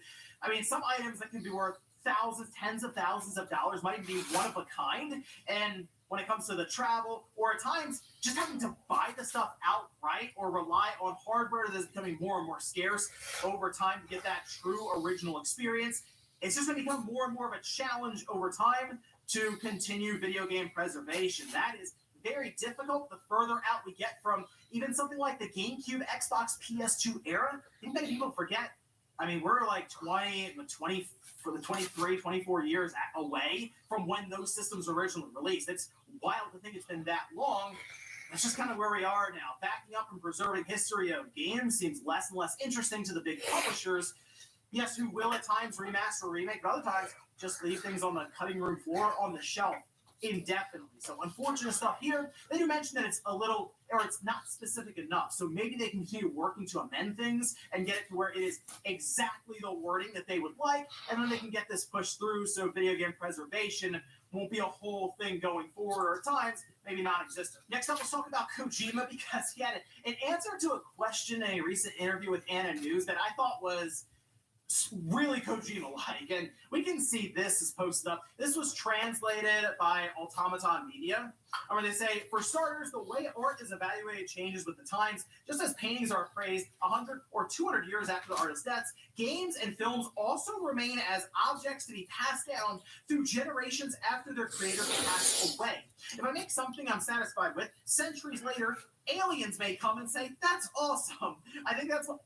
some items that can be worth thousands, tens of thousands of dollars, might even be one of a kind. And when it comes to the travel, or at times just having to buy the stuff outright or rely on hardware that's becoming more and more scarce over time to get that true original experience, it's just going to become more and more of a challenge over time to continue video game preservation. That is very difficult the further out we get from even something like the GameCube, Xbox, PS2 era. I think many people forget, we're like 23, 24 years away from when those systems were originally released. It's wild to think it's been that long. That's just kind of where we are now. Backing up and preserving history of games seems less and less interesting to the big publishers. Yes, who will at times remaster or remake, but other times just leave things on the cutting room floor, on the shelf, indefinitely. So unfortunate stuff here. They do mention that it's it's not specific enough. So maybe they continue working to amend things and get it to where it is exactly the wording that they would like, and then they can get this pushed through so video game preservation won't be a whole thing going forward, or at times maybe non-existent. Next up, let's talk about Kojima, because he had an answer to a question in a recent interview with Anna News that I thought was really Kojima-like, and we can see this is posted up. This was translated by Automaton Media, where they say, for starters, the way art is evaluated changes with the times. Just as paintings are appraised 100 or 200 years after the artist's death, games and films also remain as objects to be passed down through generations after their creator passed away. If I make something I'm satisfied with, centuries later, aliens may come and say, that's awesome. I think that's what...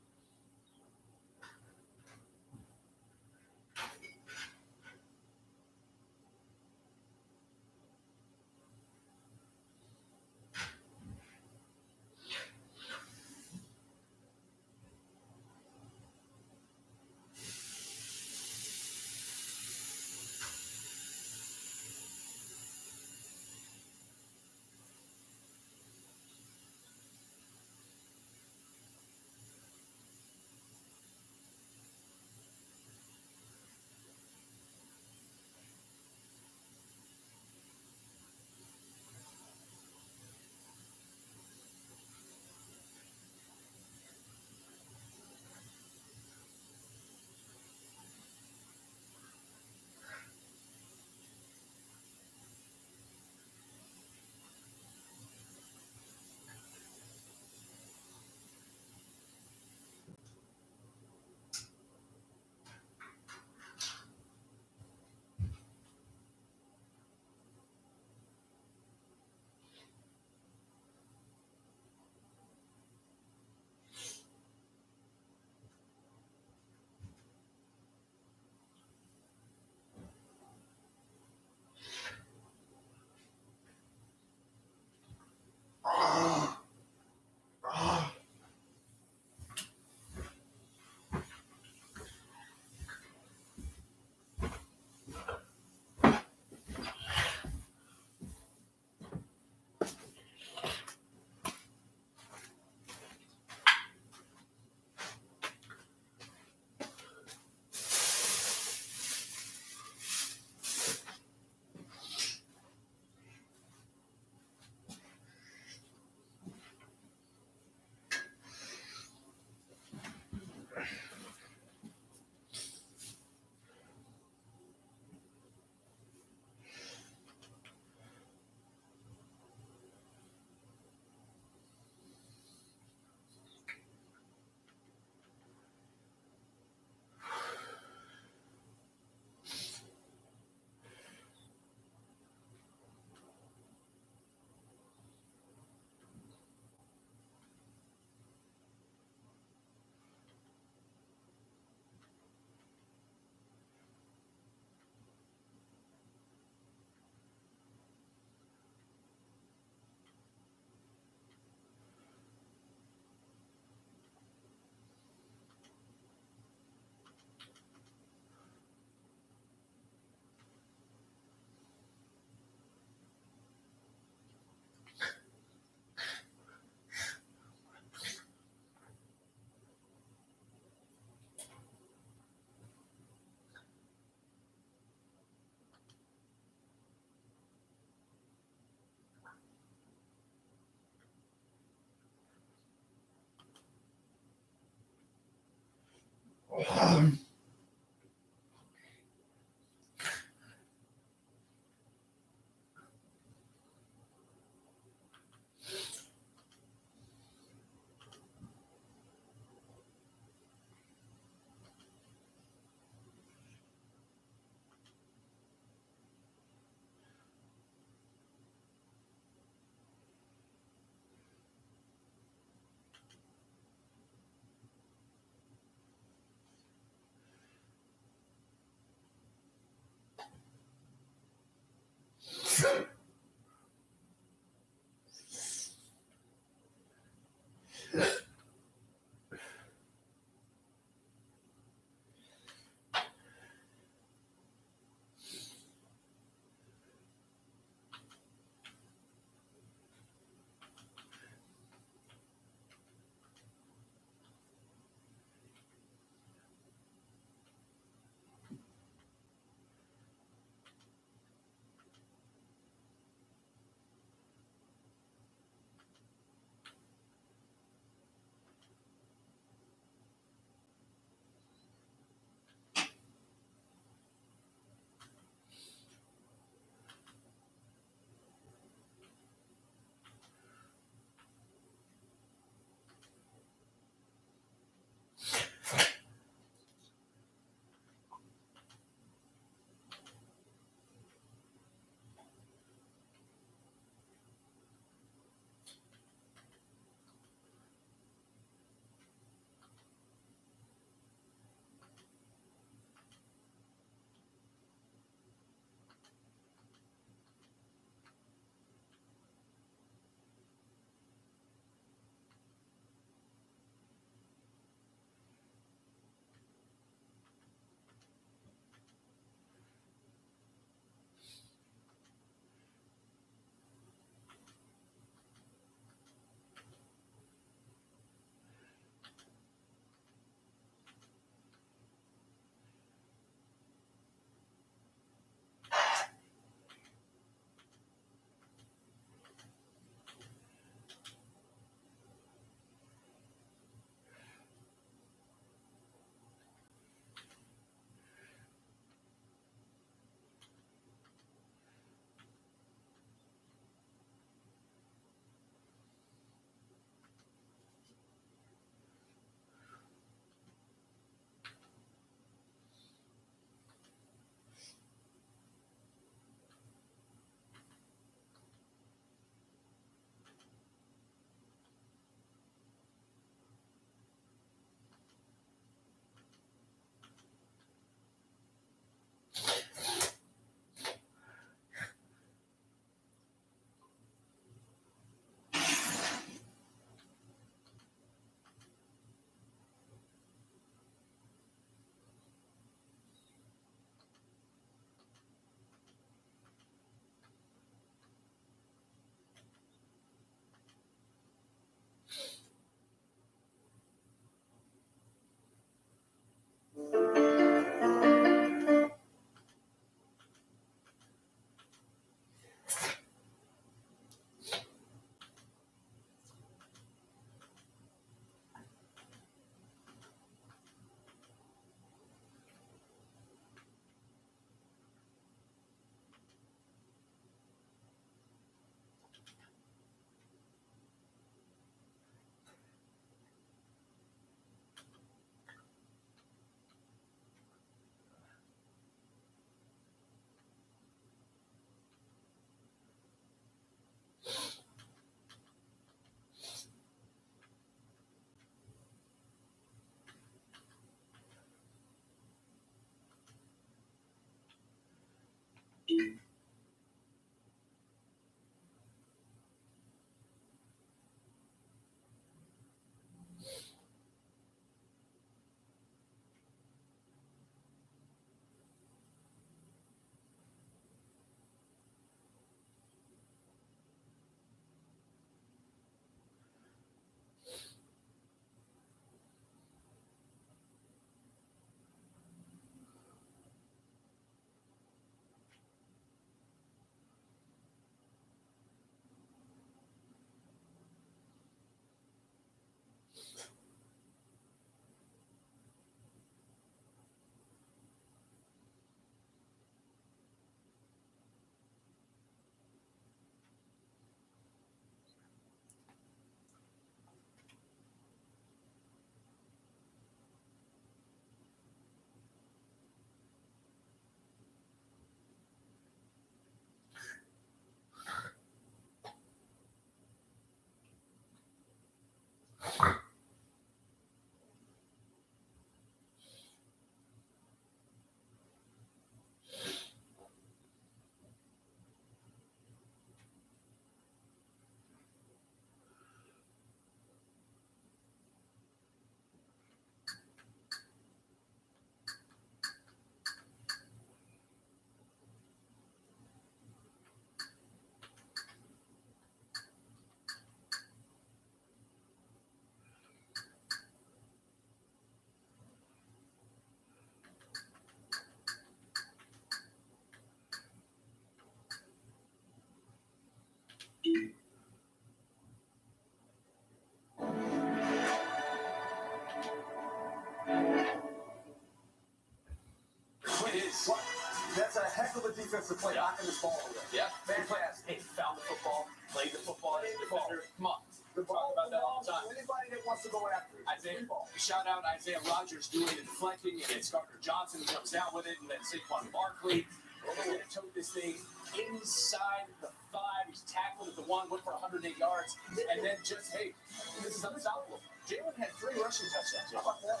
defensive play, knocking this ball away. Yeah. Fantastic. Hey, found the football, played the football, defender. Come on. The ball, Talk about that all the time. anybody that wants to go after it. Shout out Isaiah Rogers doing the deflecting, and it's Gardner Johnson who comes down with it, and then Saquon Barkley. We're going to tote this thing inside the 5. He's tackled at the 1, went for 108 yards, and then just, hey, this is unstoppable. Jalen had 3 rushing touchdowns. How about that?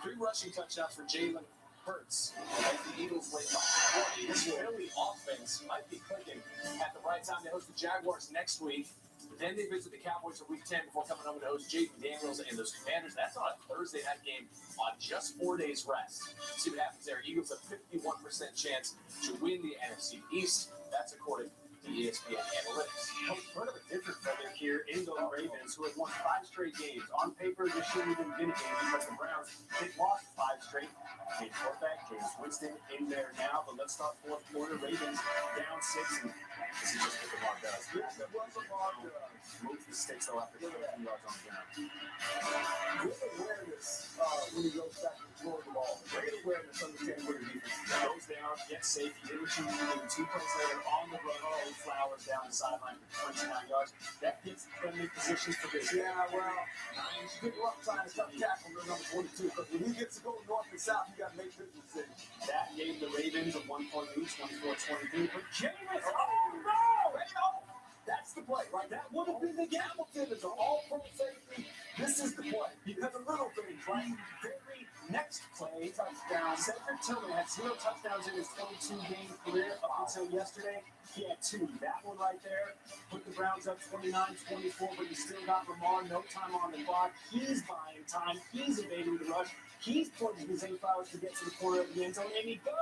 3 rushing touchdowns for Jalen Hurts as the Eagles win by 40. This Philly offense might be clicking at the right time. They host the Jaguars next week. Then they visit the Cowboys for Week 10 before coming home to host Jaden Daniels and those Commanders. That's on a Thursday night game on just 4 days rest. See what happens there. Eagles a 51% chance to win the NFC East. That's according to ESPN Analytics. Sort of a different feather here in those Ravens, who have won 5 straight games. On paper, this shouldn't even been a game because the Browns, they've lost 5 straight. Big quarterback, James Winston in there now, but let's start fourth quarter. Ravens down 6, and this is just what Lamar does. Yes, it was Lamar. Moves the sticks though after 13 yards on the ground. Great awareness when he goes back to throw the ball. Great awareness, understanding where the defense is. Goes down, gets safe. He did what you needed. 2 plays later on the run, Flowers down the sideline for 29 yards. That gets them in position for this. Yeah, well, he's good luck trying to stop tackle number 42, but when he gets to go north and south, you got to make this decision. That gave the Ravens a 1-point lead, 24-23. But Jameis, That's the play, right? That would have been the Hamilton is an all-pro safety. This is the play. Because of little things, right? very next play, touchdown. Cedric Tillman had 0 touchdowns in his 22-game career up until yesterday. He had 2. That one right there put the Browns up 29-24, but he still got Lamar. No time on the clock. He's buying time. He's evading the rush. He's putting his 8 Flowers to get to the corner of the end zone, and he does.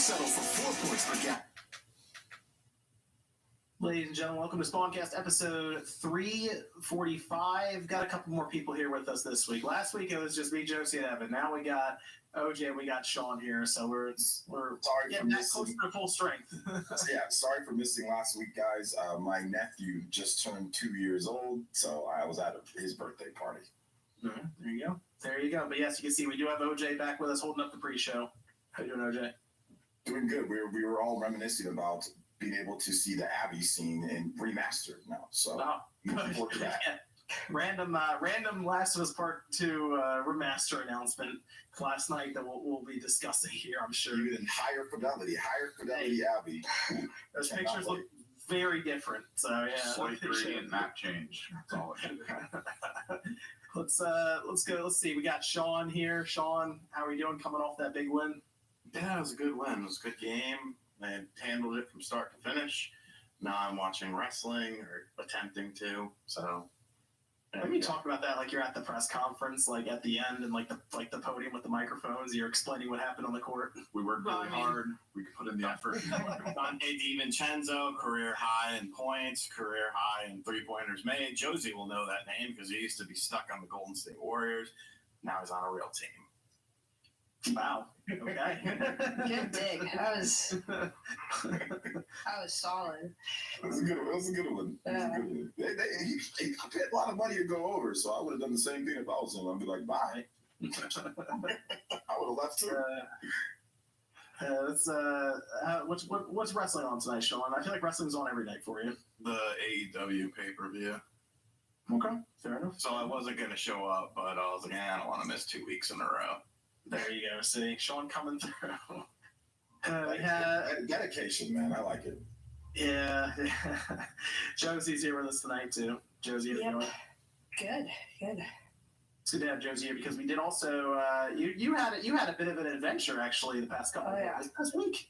settle for 4 points per game. Ladies and gentlemen, welcome to Spawncast episode 345. Got a couple more people here with us this week. Last week it was just me, Josie, and Evan. Now we got OJ, we got Sean here, so we're sorry getting for that close missing. to full strength. Yeah, sorry for missing last week, guys. My nephew just turned 2 years old, so I was at his birthday party. Mhm. There you go. There you go. But yes, you can see we do have OJ back with us, holding up the pre-show. How you doing, OJ? Doing good. We were all reminiscing about being able to see the Abbey scene in remastered now. So looking forward to that. Random Last of Us Part 2 remaster announcement last night that we'll be discussing here, I'm sure. Even higher fidelity Abbey. Those pictures look very different. So yeah, Slight gradient map change. That's all it is. Let's go. Let's see. We got Sean here. Sean, how are you doing coming off that big win? Yeah, it was a good win. It was a good game. They handled it from start to finish. Now I'm watching wrestling or attempting to. So Let me talk about that like you're at the press conference, like at the end, and like the podium with the microphones. You're explaining what happened on the court. We worked really hard. We put in the effort. Dante DiVincenzo, career high in points, career high in three-pointers made. Josie will know that name because he used to be stuck on the Golden State Warriors. Now he's on a real team. Wow. Okay. Good dig. That was solid. It was a good one. He paid a lot of money to go over, so I would have done the same thing if I was him. I'd be like, bye. I would have left too. What's wrestling on tonight, Sean? I feel like wrestling's on every night for you. The AEW pay-per-view. Okay, fair enough. So I wasn't going to show up, but I was like, I don't want to miss 2 weeks in a row. There you go. See, Sean coming through. Dedication, man. I like it. Yeah. Josie's here with us tonight too. Josie, how you doing? Good. It's good to have Josie here because we did also. You had a bit of an adventure actually the past couple. This past week.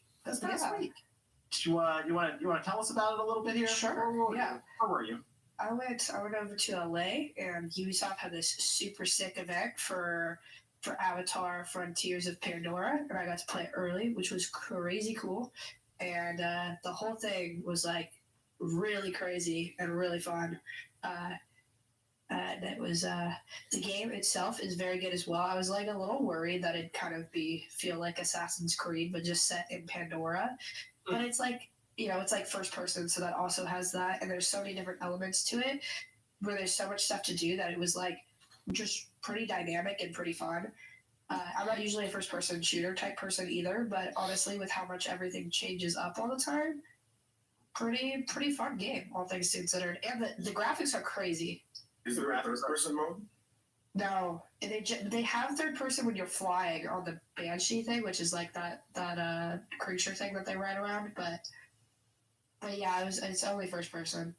Do you want to tell us about it a little bit here? Sure. Where were you? I went over to LA, and Ubisoft had this super sick event for Avatar Frontiers of Pandora, and I got to play it early, which was crazy cool. And the whole thing was like really crazy and really fun. And it was the game itself is very good as well. I was like a little worried that it'd kind of feel like Assassin's Creed, but just set in Pandora. But it's like, it's like first person, so that also has that. And there's so many different elements to it where there's so much stuff to do that it was like just pretty dynamic and pretty fun. I'm not usually a first-person shooter type person either, but honestly, with how much everything changes up all the time, pretty fun game, all things considered. And the graphics are crazy. Is there a third-person mode? No, they have third-person when you're flying on the Banshee thing, which is like that creature thing that they ride around. But yeah, it's only first-person.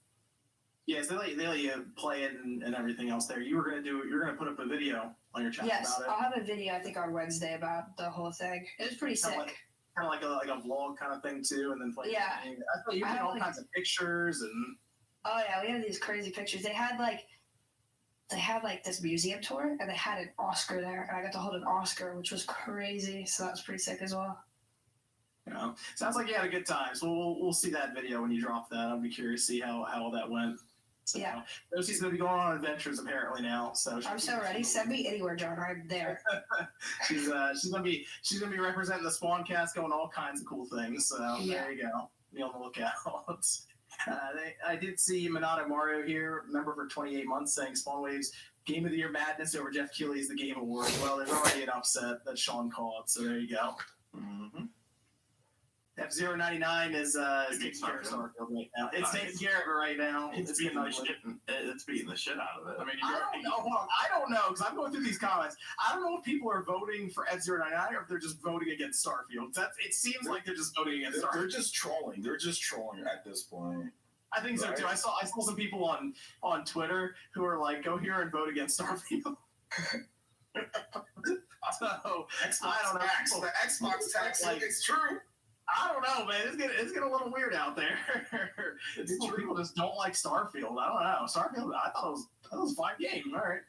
Yes, they let you play it and everything else there. You're gonna put up a video on your channel Yes, about it. I'll have a video I think on Wednesday about the whole thing. It was pretty sick. Kind of like a vlog kind of thing too, and then play. Yeah. I thought you had all kinds of pictures and. Oh yeah, we had these crazy pictures. They had like this museum tour, and they had an Oscar there, and I got to hold an Oscar, which was crazy. So that was pretty sick as well. Sounds like you had a good time. So we'll see that video when you drop that. I'll be curious to see how that went. So, yeah. Rosie's gonna be going on adventures apparently now. So I'm so ready. Send me anywhere, John. I'm there. she's gonna be representing the Spawncast, going all kinds of cool things. So there you go. Be on the lookout. I did see Minato Mario here, member for 28 months, saying Spawn Waves Game of the Year madness over Jeff Keighley's the Game Award. Well, there's already an upset that Sean called, so there you go. Mm-hmm. F099 is taking care of Starfield right now. It's taking care of it right now. It's beating the shit out of it. I mean, I don't know, because I'm going through these comments. I don't know if people are voting for F099 or if they're just voting against Starfield. It seems like they're just voting against Starfield. They're just trolling. They're just trolling at this point. I think so too. I saw some people on Twitter who are like, "Go here and vote against Starfield." So I don't know. The Xbox tax, like it's true. I don't know, man. It's getting a little weird out there. People just don't like Starfield. I don't know. Starfield, I thought it was a fine game. All right,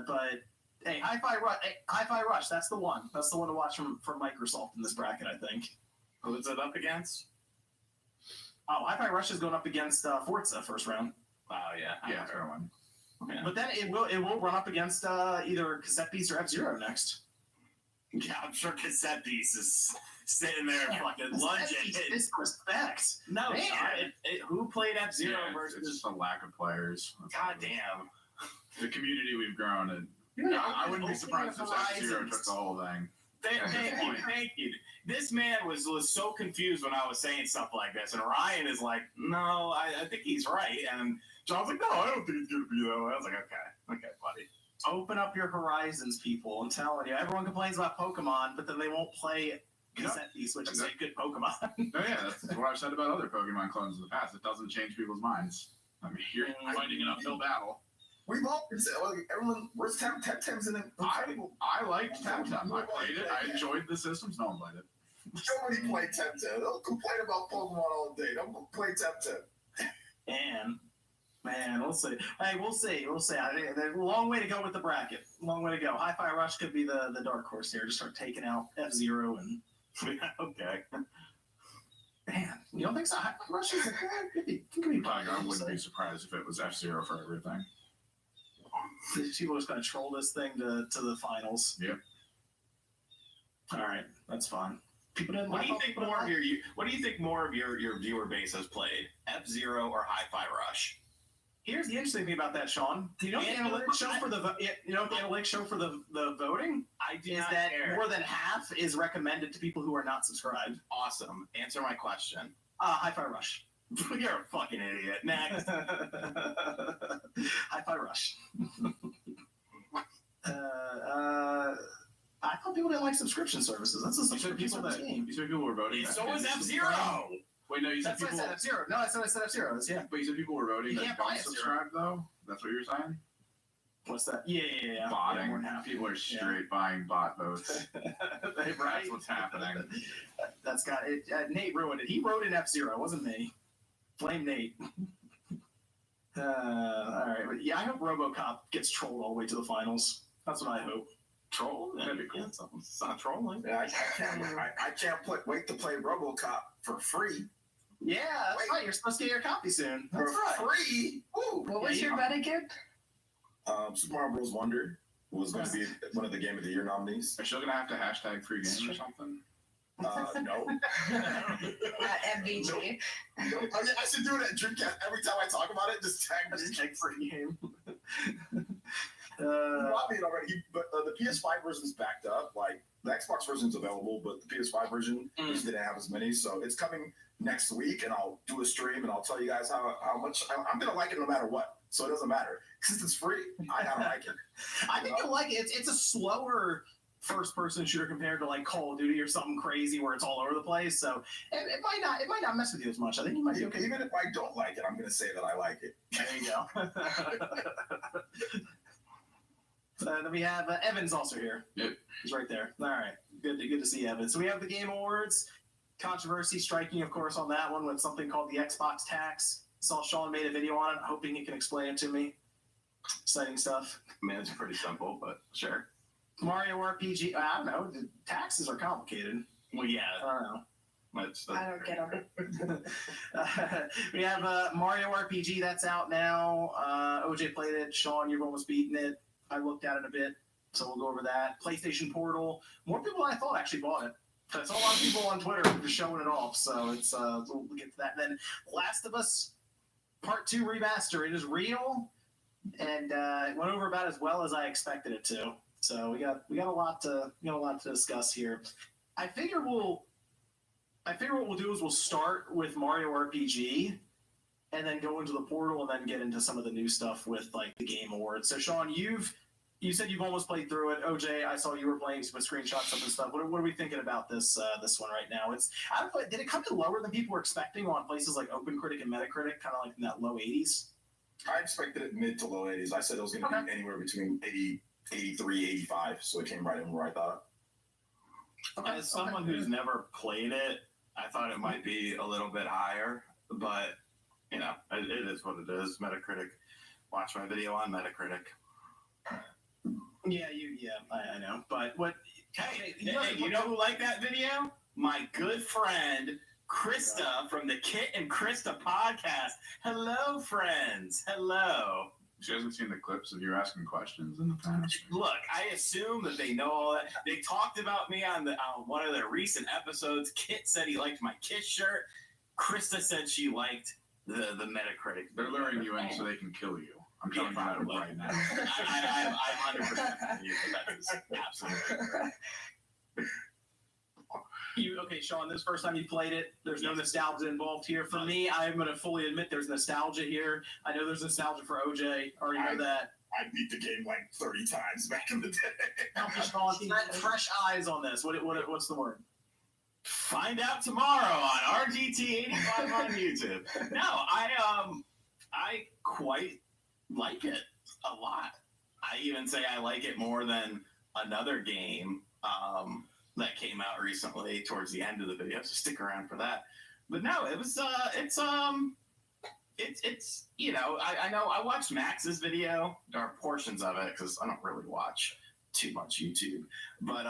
but Hey, Hi-Fi Rush. That's the one. That's the one to watch from Microsoft in this bracket, I think. Who is it up against? Oh, Hi-Fi Rush is going up against Forza first round. Oh yeah, Yeah, fair one. Yeah. But then it will run up against either Cassette Beast or F-Zero next. Yeah, I'm sure Cassette Beast is sitting there fucking lunging. Disrespect. No, Man. who played F-Zero It's versus? just a lack of players. God damn. The community we've grown, and Dude, I wouldn't be surprised if F-Zero Horizons. took the whole thing. Thank you. This man was so confused when I was saying stuff like this, and Ryan is like, "No, I think he's right," and John's like, "No, I don't think it's gonna be that way." I was like, "Okay, buddy." Open up your horizons, people. I'm telling you, everyone complains about Pokemon, but then they won't play Cassette Beast, which is a good Pokemon. Oh yeah, that's what I've said about other Pokemon clones in the past. It doesn't change people's minds. I mean, you're fighting an uphill battle. We've all said, everyone, where's Tem's in it? I liked Temtem. I played it. I enjoyed the systems. No one played it. Somebody play Temtem. They'll complain about Pokemon all day. Don't play Temtem. And man, we'll see. Hey, we'll see. There's a long way to go with the bracket. Long way to go. Hi-Fi Rush could be the dark horse here. Just start taking out F-Zero and Okay. man, you don't think so? Hi-Fi Rush is could be I wouldn't be surprised if it was F-Zero for everything. People are just gonna troll this thing to the finals. Yep. All right, that's fine. People didn't. What do you think more of your viewer base has played? F-Zero or Hi-Fi Rush? Here's the interesting thing about that, Sean. Do you know what the analytics show for the voting? I do is not that care. more than half is recommended to people who are not subscribed. Awesome. Answer my question. Hi-Fi Rush. You're a fucking idiot. Next. Hi-Fi Rush. I thought people didn't like subscription services. That's a subscription service game. You said people were voting. So was F-Zero. Wait, no, you said That's why people. I said F-Zero. No, I said F-Zero. Yeah. But you said people were voting You that can't buy don't F-Zero. subscribe, though? That's what you're saying? What's that? Yeah. Botting. Yeah, more than half. People are straight buying bot votes. Right? That's what's happening. That's got it. Nate ruined it. He wrote in F-Zero. It wasn't me. Blame Nate. All right. But yeah, I hope RoboCop gets trolled all the way to the finals. That's what I hope. Troll? That'd be cool. It's not trolling. Yeah, I can't wait to play RoboCop for free. Yeah, that's right. You're supposed to get your copy soon. For That's right. free? Woo! What was your bet again? Super Mario Bros. Wonder was going to be one of the Game of the Year nominees. Are you still going to have to hashtag free game or something? No. At MVG. I should do it at Dreamcast every time I talk about it. Just tag free game. Bought me it already, but the PS5 version's backed up. Like the Xbox version's available, but the PS5 version just didn't have as many. So it's coming next week, and I'll do a stream and I'll tell you guys how much I'm gonna like it no matter what. So it doesn't matter since it's free. I gotta like it. I think you'll like it. It's a slower first-person shooter compared to like Call of Duty or something crazy where it's all over the place. So it might not mess with you as much. I think you might be okay. Even if I don't like it, I'm gonna say that I like it. There you go. Then we have Evan's also here. Yep. He's right there. All right. Good to see Evan. So we have the Game Awards. Controversy striking, of course, on that one with something called the Xbox tax. Saw Sean made a video on it, hoping he can explain it to me. Exciting stuff. I mean, it's pretty simple, but sure. Mario RPG. I don't know. The taxes are complicated. Well, yeah. I don't know. I don't get them. We have Mario RPG that's out now. OJ played it. Sean, you've almost beaten it. I looked at it a bit, so we'll go over that. PlayStation Portal. More people than I thought actually bought it. I saw a lot of people on Twitter just showing it off, so it's we'll get to that. And then Last of Us Part 2 remaster. It is real, and it went over about as well as I expected it to. So we got a lot to discuss here. I figure what we'll do is we'll start with Mario RPG, and then go into the Portal, and then get into some of the new stuff with like the Game Awards. So Sean, you said you've almost played through it. OJ, I saw you were playing with screenshots of and stuff. What are we thinking about this one right now? Did it come in lower than people were expecting on places like OpenCritic and Metacritic, kind of like in that low 80s? I expected it mid to low 80s. I said it was going to be anywhere between 80, 83, 85. So it came right in where I thought. As someone who's never played it, I thought it might be a little bit higher, but you know, it is what it is. Metacritic. Watch my video on Metacritic. Yeah, I know. But what? Hey, you know who liked that video? My good friend Krista from the Kit and Krista podcast. Hello, friends. Hello. She hasn't seen the clips of you asking questions in the past. Look, I assume that they know all that. They talked about me on one of their recent episodes. Kit said he liked my Kit shirt. Krista said she liked the Metacritic. They're luring you in so they can kill you. I'm telling you that right now. I'm 100% with you. That is absolutely correct. Okay, Sean, this is the first time you played it. There's no nostalgia involved here. For me, I'm going to fully admit there's nostalgia here. I know there's nostalgia for OJ. I already know that. I beat the game like 30 times back in the day. Sean, fresh eyes on this. What's the word? Find out tomorrow on RGT85 on YouTube. No, I quite like it a lot. I even say I like it more than another game that came out recently towards the end of the video, so stick around for that. But no, it was it's you know, I know I watched Max's video or portions of it because I don't really watch too much YouTube, but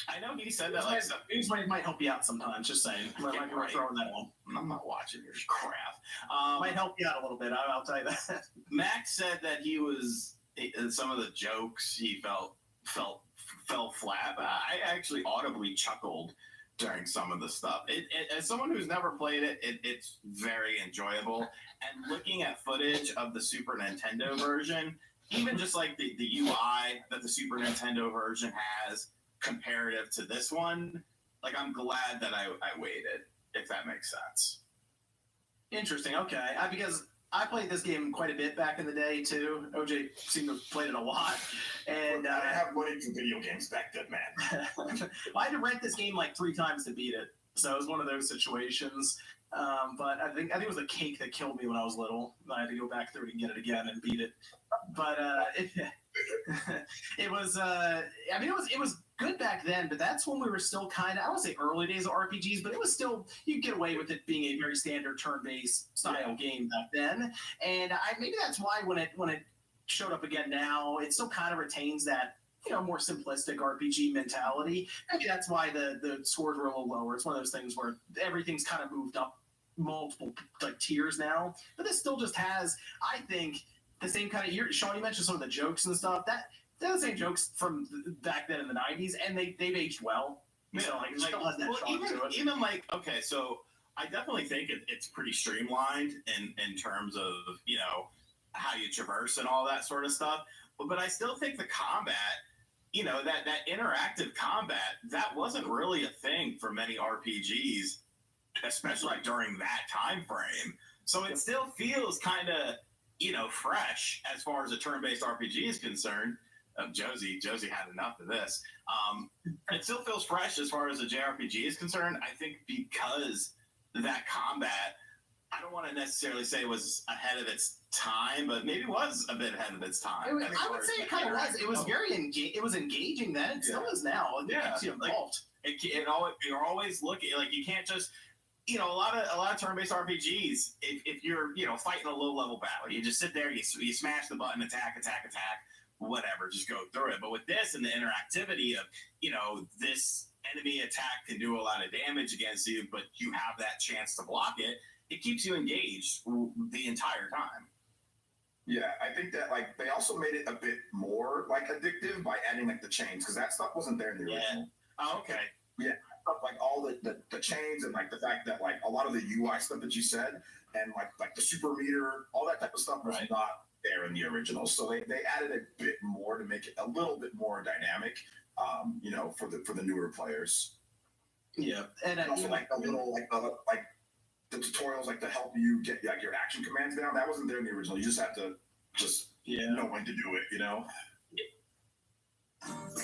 I know he said that like News might help you out sometimes. Just saying, might be worth throwing that on. I'm not watching your crap. Might help you out a little bit. I'll tell you that. Max said that he was some of the jokes he fell flat. I actually audibly chuckled during some of the stuff. As someone who's never played it, it's very enjoyable. And looking at footage of the Super Nintendo version, even just like the UI that the Super Nintendo version has comparative to this one, like I'm glad that I waited, if that makes sense. Interesting. Okay, because I played this game quite a bit back in the day too. OJ seemed to have played it a lot, and I didn't have money for video games back then, man. I had to rent this game like 3 times to beat it, so it was one of those situations. But I think it was the cake that killed me when I was little. I had to go back through it and get it again and beat it. But it was. I mean, it was good back then, but that's when we were still kind of, I won't say early days of RPGs, but it was still, you could get away with it being a very standard turn-based style game back then. And maybe that's why when it showed up again now, it still kind of retains that, you know, more simplistic RPG mentality. Maybe that's why the scores were a little lower. It's one of those things where everything's kind of moved up multiple like tiers now, but this still just has, I think, the same kind of, Sean, you mentioned some of the jokes and stuff, they're the same jokes from back then in the 90s, and they've aged well. So, like, it still has that charm to it. Even like, okay, so I definitely think it's pretty streamlined in terms of, you know, how you traverse and all that sort of stuff. But I still think the combat, you know, that interactive combat, that wasn't really a thing for many RPGs, especially like during that time frame. So it still feels kind of, you know, fresh as far as a turn-based RPG is concerned. Josie had enough of this. It still feels fresh as far as the JRPG is concerned. I think because that combat, I don't want to necessarily say it was ahead of its time, but maybe was a bit ahead of its time. I would say it kind of was. It was very it was engaging then. It still is now. It keeps you involved. You're always looking, like, you can't just, you know, a lot of turn-based RPGs, if you're, you know, fighting a low-level battle, you just sit there, you smash the button, attack, whatever, just go through it. But with this and the interactivity of, you know, this enemy attack can do a lot of damage against you, but you have that chance to block it, it keeps you engaged the entire time. Yeah, I think that, like, they also made it a bit more, like, addictive by adding, like, the chains, because that stuff wasn't there in the original. Oh, okay. Yeah, like, all the chains and, like, the fact that, like, a lot of the UI stuff that you said, and, like the super meter, all that type of stuff was not there in the original. So they added a bit more to make it a little bit more dynamic, you know, for the newer players. Yeah, and also, like, a little, like the tutorials, like, to help you get, like, your action commands down, that wasn't there in the original. You just had to know when to do it, you know?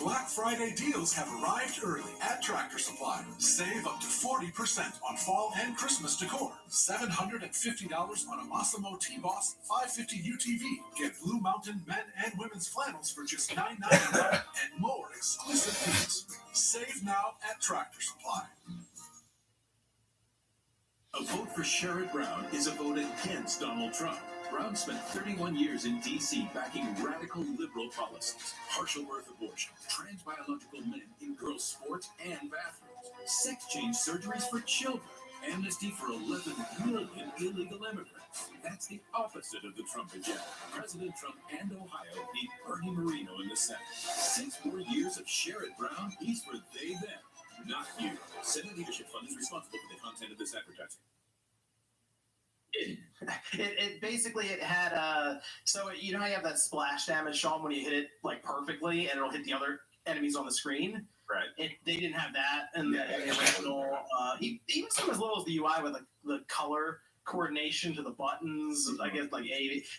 Black Friday deals have arrived early at Tractor Supply. Save up to 40% on fall and Christmas decor. $750 on a Massimo T-Boss 550 UTV. Get Blue Mountain men and women's flannels for just $9.99 and more exclusive deals. Save now at Tractor Supply. A vote for Sherrod Brown is a vote against Donald Trump. Brown spent 31 years in D.C. backing radical liberal policies, partial birth abortion, trans biological men in girls' sports and bathrooms, sex change surgeries for children, amnesty for 11 million illegal immigrants. That's the opposite of the Trump agenda. President Trump and Ohio need Bernie Moreno in the Senate. 6 more years of Sherrod Brown, he's for they, them. Not you. Senate Leadership Fund is responsible for the content of this advertising. It basically it had so you know how you have that splash damage, Sean, when you hit it like perfectly and it'll hit the other enemies on the screen. Right. They didn't have that in the original. Even some as little as the UI with the color coordination to the buttons, I guess like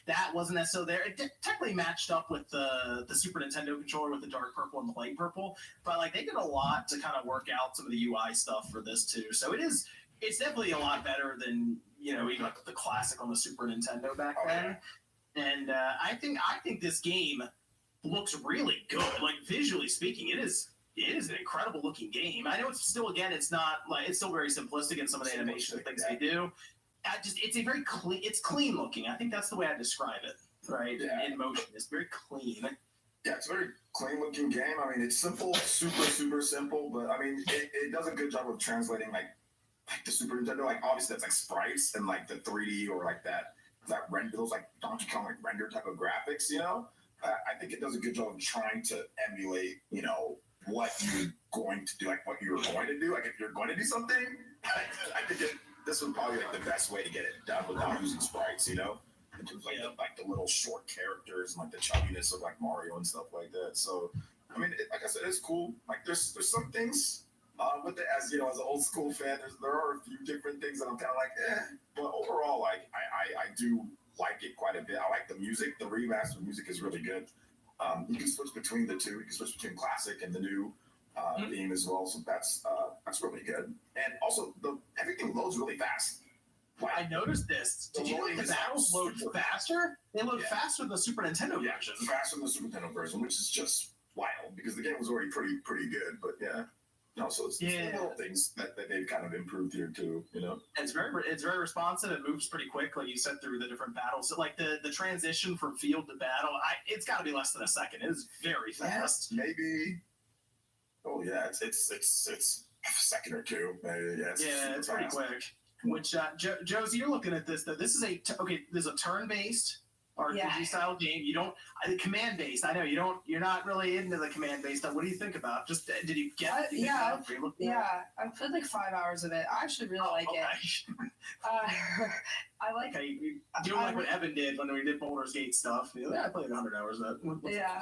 that wasn't necessarily there. It technically matched up with the Super Nintendo controller with the dark purple and the light purple, but like they did a lot to kind of work out some of the UI stuff for this too. So it's definitely a lot better than even like the classic on the Super Nintendo back then. And I think this game looks really good. Like visually speaking, it is an incredible looking game. I know it's still it's not like it's still very simplistic in some of the animation things they do. It's a very clean. It's clean looking. I think that's the way I describe it. Right, in motion, it's very clean. Yeah, it's a very clean looking game. I mean, it's simple, super simple, but I mean, it does a good job of translating like the Super Nintendo. Like obviously that's like sprites and like the 3D or like that render, those like Donkey Kong like render type of graphics. I think it does a good job of trying to emulate what you're going to do, like what you're going to do. Like if you're going to do something, I think this would probably be like the best way to get it done without using sprites, in terms of like the little short characters and like the chubbiness of like Mario and stuff like that. So I mean, like I said, it's cool. Like there's some things with it as an old school fan. There are a few different things that I'm kind of like, but overall, like I do like it quite a bit. I like the music. The remastered music is really good. You can switch between the two. You can switch between classic and the new theme as well. So that's really good. And also, everything loads really fast. Like, I noticed this. Did you know the battles load faster? They load faster than the Super Nintendo version. Faster than the Super Nintendo version, which is just wild because the game was already pretty good. But so it's little things that they've kind of improved here too. It's very responsive. It moves pretty quick, like you said, through the different battles. So like the transition from field to battle, it's got to be less than a second. It is very fast. Maybe. Oh yeah, it's a second or two. It's pretty quick. Which Josie, you're looking at this. This is there's a turn-based RPG style game. You don't command-based. I know you're not really into the command-based stuff. What do you think about? Just did you get it? I played like 5 hours of it. I actually really like it. I like. Okay, you don't like what Evan did when we did Baldur's Gate stuff. I played 100 hours of that. Yeah.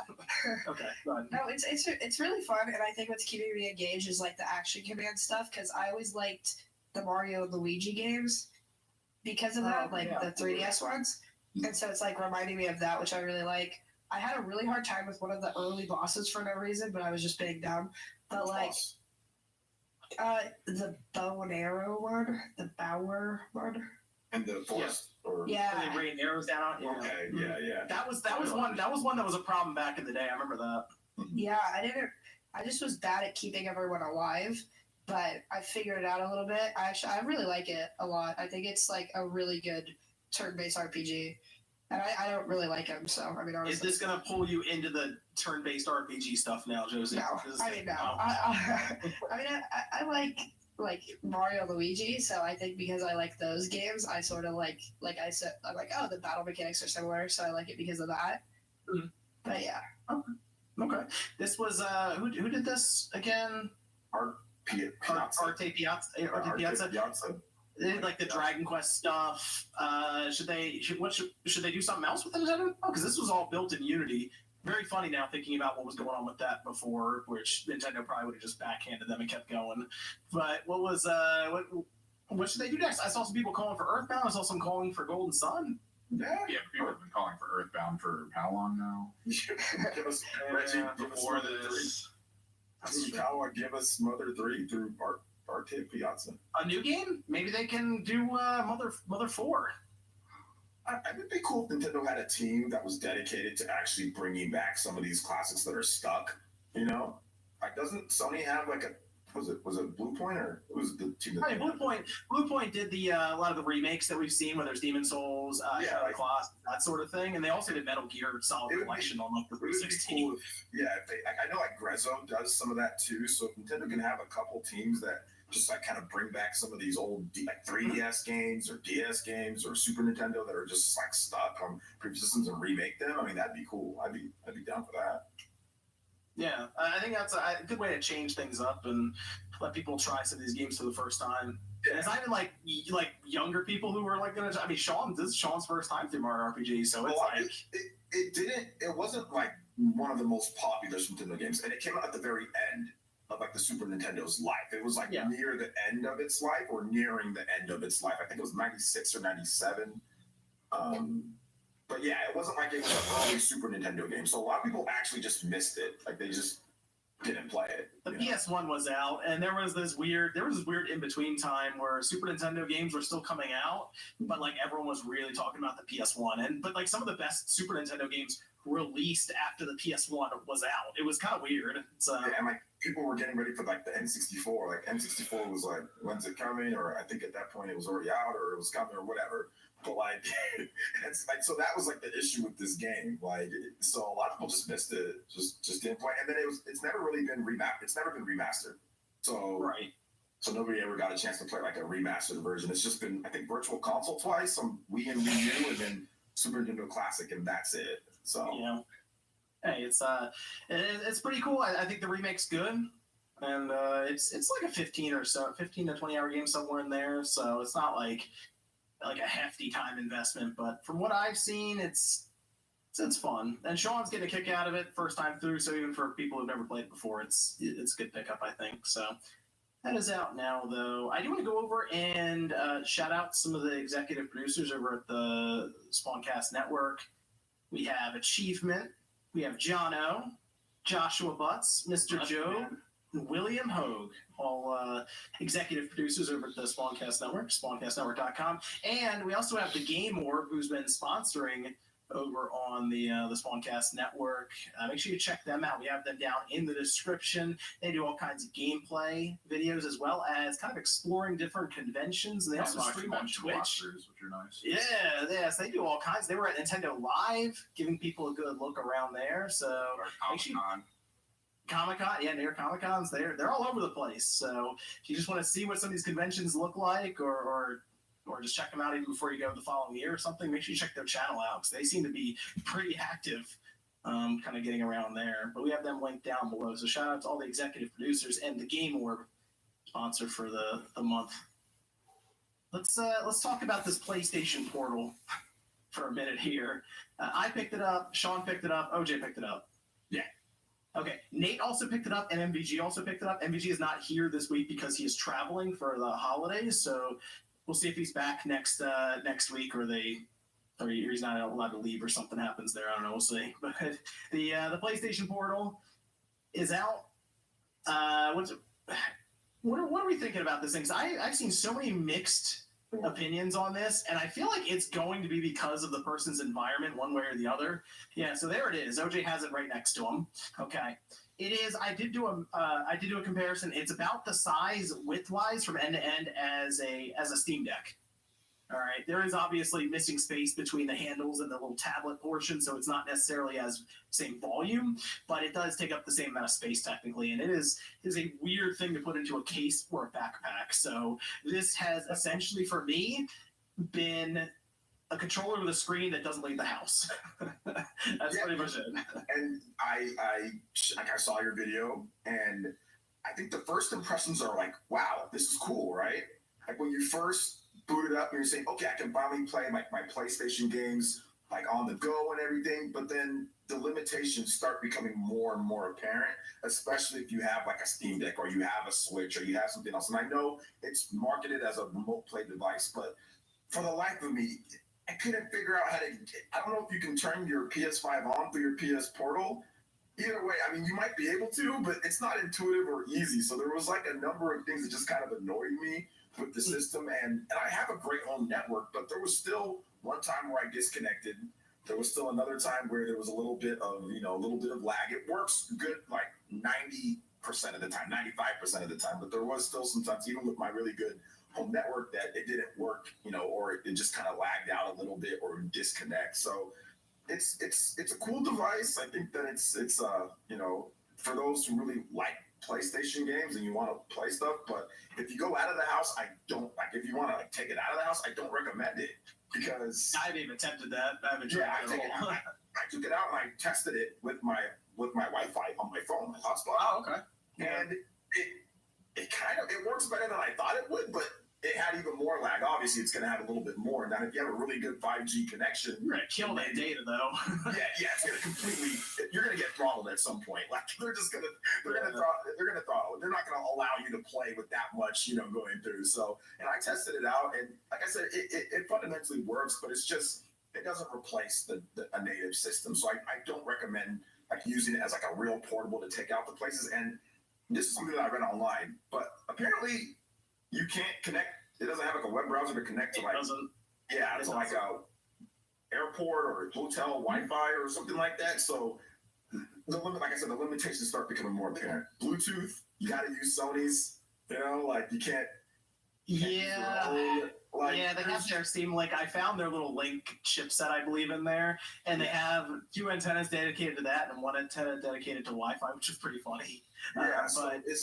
Okay. Go ahead. No, it's really fun, and I think what's keeping me engaged is like the action command stuff because I always liked the Mario and Luigi games because of that, the 3DS ones. And so it's like reminding me of that, which I really like. I had a really hard time with one of the early bosses for no reason, but I was just being dumb. But the bow and arrow one, the Bower one. And the forest, they rain arrows down. Yeah. Okay, yeah. That was one that was a problem back in the day. I remember that. Yeah, I just was bad at keeping everyone alive, but I figured it out a little bit. I really like it a lot. I think it's like a really good turn-based RPG, and I don't really like them. So I mean, honestly, is this gonna pull you into the turn-based RPG stuff now, Josie? No, no. I like Mario Luigi, so I think because I like those games, I sort of like I said, I'm like, oh, the battle mechanics are similar, so I like it because of that. Mm-hmm. But yeah. Okay. This was who did this again? Arte Piazza. They did like the Dragon Quest stuff. Should they do something else with Nintendo? Oh, because this was all built in Unity. Very funny now thinking about what was going on with that before, which Nintendo probably would have just backhanded them and kept going. But what should they do next? I saw some people calling for Earthbound. I saw some calling for Golden Sun. Yeah, people have been calling for Earthbound for how long now? Reggie, before this. Give us Mother 3 through Arte Piazza. A new game? Maybe they can do Mother 4. I think it'd be cool if Nintendo had a team that was dedicated to actually bringing back some of these classics that are stuck. Like, doesn't Sony have like a Was it Blue Point or it was the team that? I mean, Blue Point did the a lot of the remakes that we've seen, where there's Demon Souls, Shadow of the Colossus, that sort of thing, and they also did Metal Gear Solid Collection on like the 316. Cool I know like Grezzo does some of that too. So if Nintendo can have a couple teams that just like kind of bring back some of these old like 3DS games or DS games or Super Nintendo that are just like stuck on previous systems and remake them, I mean that'd be cool. I'd be down for that. Yeah, I think that's a good way to change things up and let people try some of these games for the first time. Yeah. It's not even like younger people who are like gonna. I mean, this is Sean's first time through Mario RPG, so it's like it wasn't like one of the most popular Nintendo games, and it came out at the very end of like the Super Nintendo's life. It was like near the end of its life or nearing the end of its life. I think it was 96 or 97. But yeah, it wasn't like it was an early Super Nintendo game. So a lot of people actually just missed it. Like they just didn't play it. The PS1 was out, and there was this weird in between time where Super Nintendo games were still coming out, but like everyone was really talking about the PS1. But like some of the best Super Nintendo games released after the PS1 was out. It was kind of weird. And like people were getting ready for like the N64. Like N64 was like, when's it coming? Or I think at that point it was already out, or it was coming, or whatever. But like, it's like, so that was like the issue with this game. Like, so a lot of people just missed it, just didn't play. And then it's never really been remastered. It's never been remastered. So so nobody ever got a chance to play like a remastered version. It's just been, I think, Virtual Console twice, some Wii and Wii U, and then Super Nintendo Classic, and that's it. So hey, it's pretty cool. I think the remake's good, and it's like a 15 to 20 hour game somewhere in there. So it's not like a hefty time investment, but from what I've seen, it's fun. And Sean's getting a kick out of it first time through, so even for people who've never played it before, it's a good pickup, I think. So that is out now, though. I do want to go over and shout out some of the executive producers over at the Spawncast Network. We have Achievement, we have Jono, Joshua Butts, Mr. Joe, William Hogue, all executive producers over at the Spawncast Network, spawncastnetwork.com. And we also have the Game Orb, who's been sponsoring over on the Spawncast Network. Make sure you check them out. We have them down in the description. They do all kinds of gameplay videos as well as kind of exploring different conventions. And they also stream on Twitch. Which are nice. Yes, they do all kinds. They were at Nintendo Live, giving people a good look around there. So Comic-Con, near Comic-Cons, they're all over the place. So if you just want to see what some of these conventions look like, or just check them out even before you go the following year or something, make sure you check their channel out, because they seem to be pretty active, kind of getting around there. But we have them linked down below. So shout out to all the executive producers and the Game Orb sponsor for the month. Let's talk about this PlayStation Portal for a minute here. I picked it up. Sean picked it up. OJ picked it up. Yeah. Okay, Nate also picked it up, and MVG also picked it up. MVG is not here this week because he is traveling for the holidays, so we'll see if he's back next week, or he's not allowed to leave, or something happens there. I don't know. We'll see. But the PlayStation Portal is out. What are we thinking about this thing? 'Cause I've seen so many mixed opinions on this, and I feel like it's going to be because of the person's environment, one way or the other. Yeah, so there it is. OJ has it right next to him. Okay, it is. I did do a comparison. It's about the size width-wise from end to end as a Steam Deck. All right, there is obviously missing space between the handles and the little tablet portion, so it's not necessarily as same volume, but it does take up the same amount of space technically, and it is a weird thing to put into a case or a backpack. So this has essentially, for me, been a controller with a screen that doesn't leave the house. That's pretty much it. And I saw your video, and I think the first impressions are like, wow, this is cool, right? Like when you first boot it up and you're saying, okay, I can finally play my PlayStation games like on the go and everything, but then the limitations start becoming more and more apparent, especially if you have like a Steam Deck or you have a Switch or you have something else. And I know it's marketed as a remote play device, but for the life of me, I couldn't figure out how to. I don't know if you can turn your PS5 on through your PS Portal. Either way, I mean, you might be able to, but it's not intuitive or easy. So there was like a number of things that just kind of annoyed me with the system, and I have a great home network, but there was still one time where I disconnected. There was still another time where there was a little bit of lag. It works good like 90 of the time, 95% of the time. But there was still sometimes, even with my really good home network, that it didn't work, or it just kind of lagged out a little bit or disconnect. So it's a cool device. I think that it's for those who really like PlayStation games and you want to play stuff. But if you go out of the house, I don't like. If you want to take it out of the house, I don't recommend it because I haven't even attempted that. I haven't tried I took it out and I tested it with my Wi-Fi on my phone, my hotspot. Oh, okay. And it works better than I thought it would, but it had even more lag. Obviously, it's going to have a little bit more. Now, if you have a really good 5G connection, you're going to kill that data, though. yeah, it's going to completely. You're going to get throttled at some point. Like they're going to throttle. They're not going to allow you to play with that much, going through. So, and I tested it out, and like I said, it fundamentally works, but it's just it doesn't replace a native system. So I don't recommend like using it as like a real portable to take out the places. And this is something that I read online, but apparently you can't connect. It doesn't have like a web browser to connect to like a airport or hotel Wi-Fi or something like that. So like I said, the limitations start becoming more apparent. Bluetooth, you got to use Sony's. Like you can't. Yeah, they have their Steam Link. I found their little Link chipset, I believe, in there, and they have 2 antennas dedicated to that and 1 antenna dedicated to Wi-Fi, which is pretty funny. But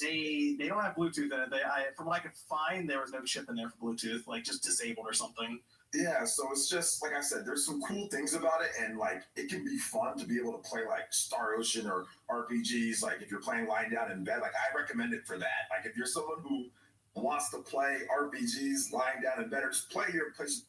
they don't have Bluetooth in it. From what I could find, there was no chip in there for Bluetooth, like just disabled or something. Yeah, so it's just like I said, there's some cool things about it, and like it can be fun to be able to play like Star Ocean or RPGs. Like if you're playing lying down in bed, like I recommend it for that. Like if you're someone who wants to play RPGs lying down in bed, or just play your place.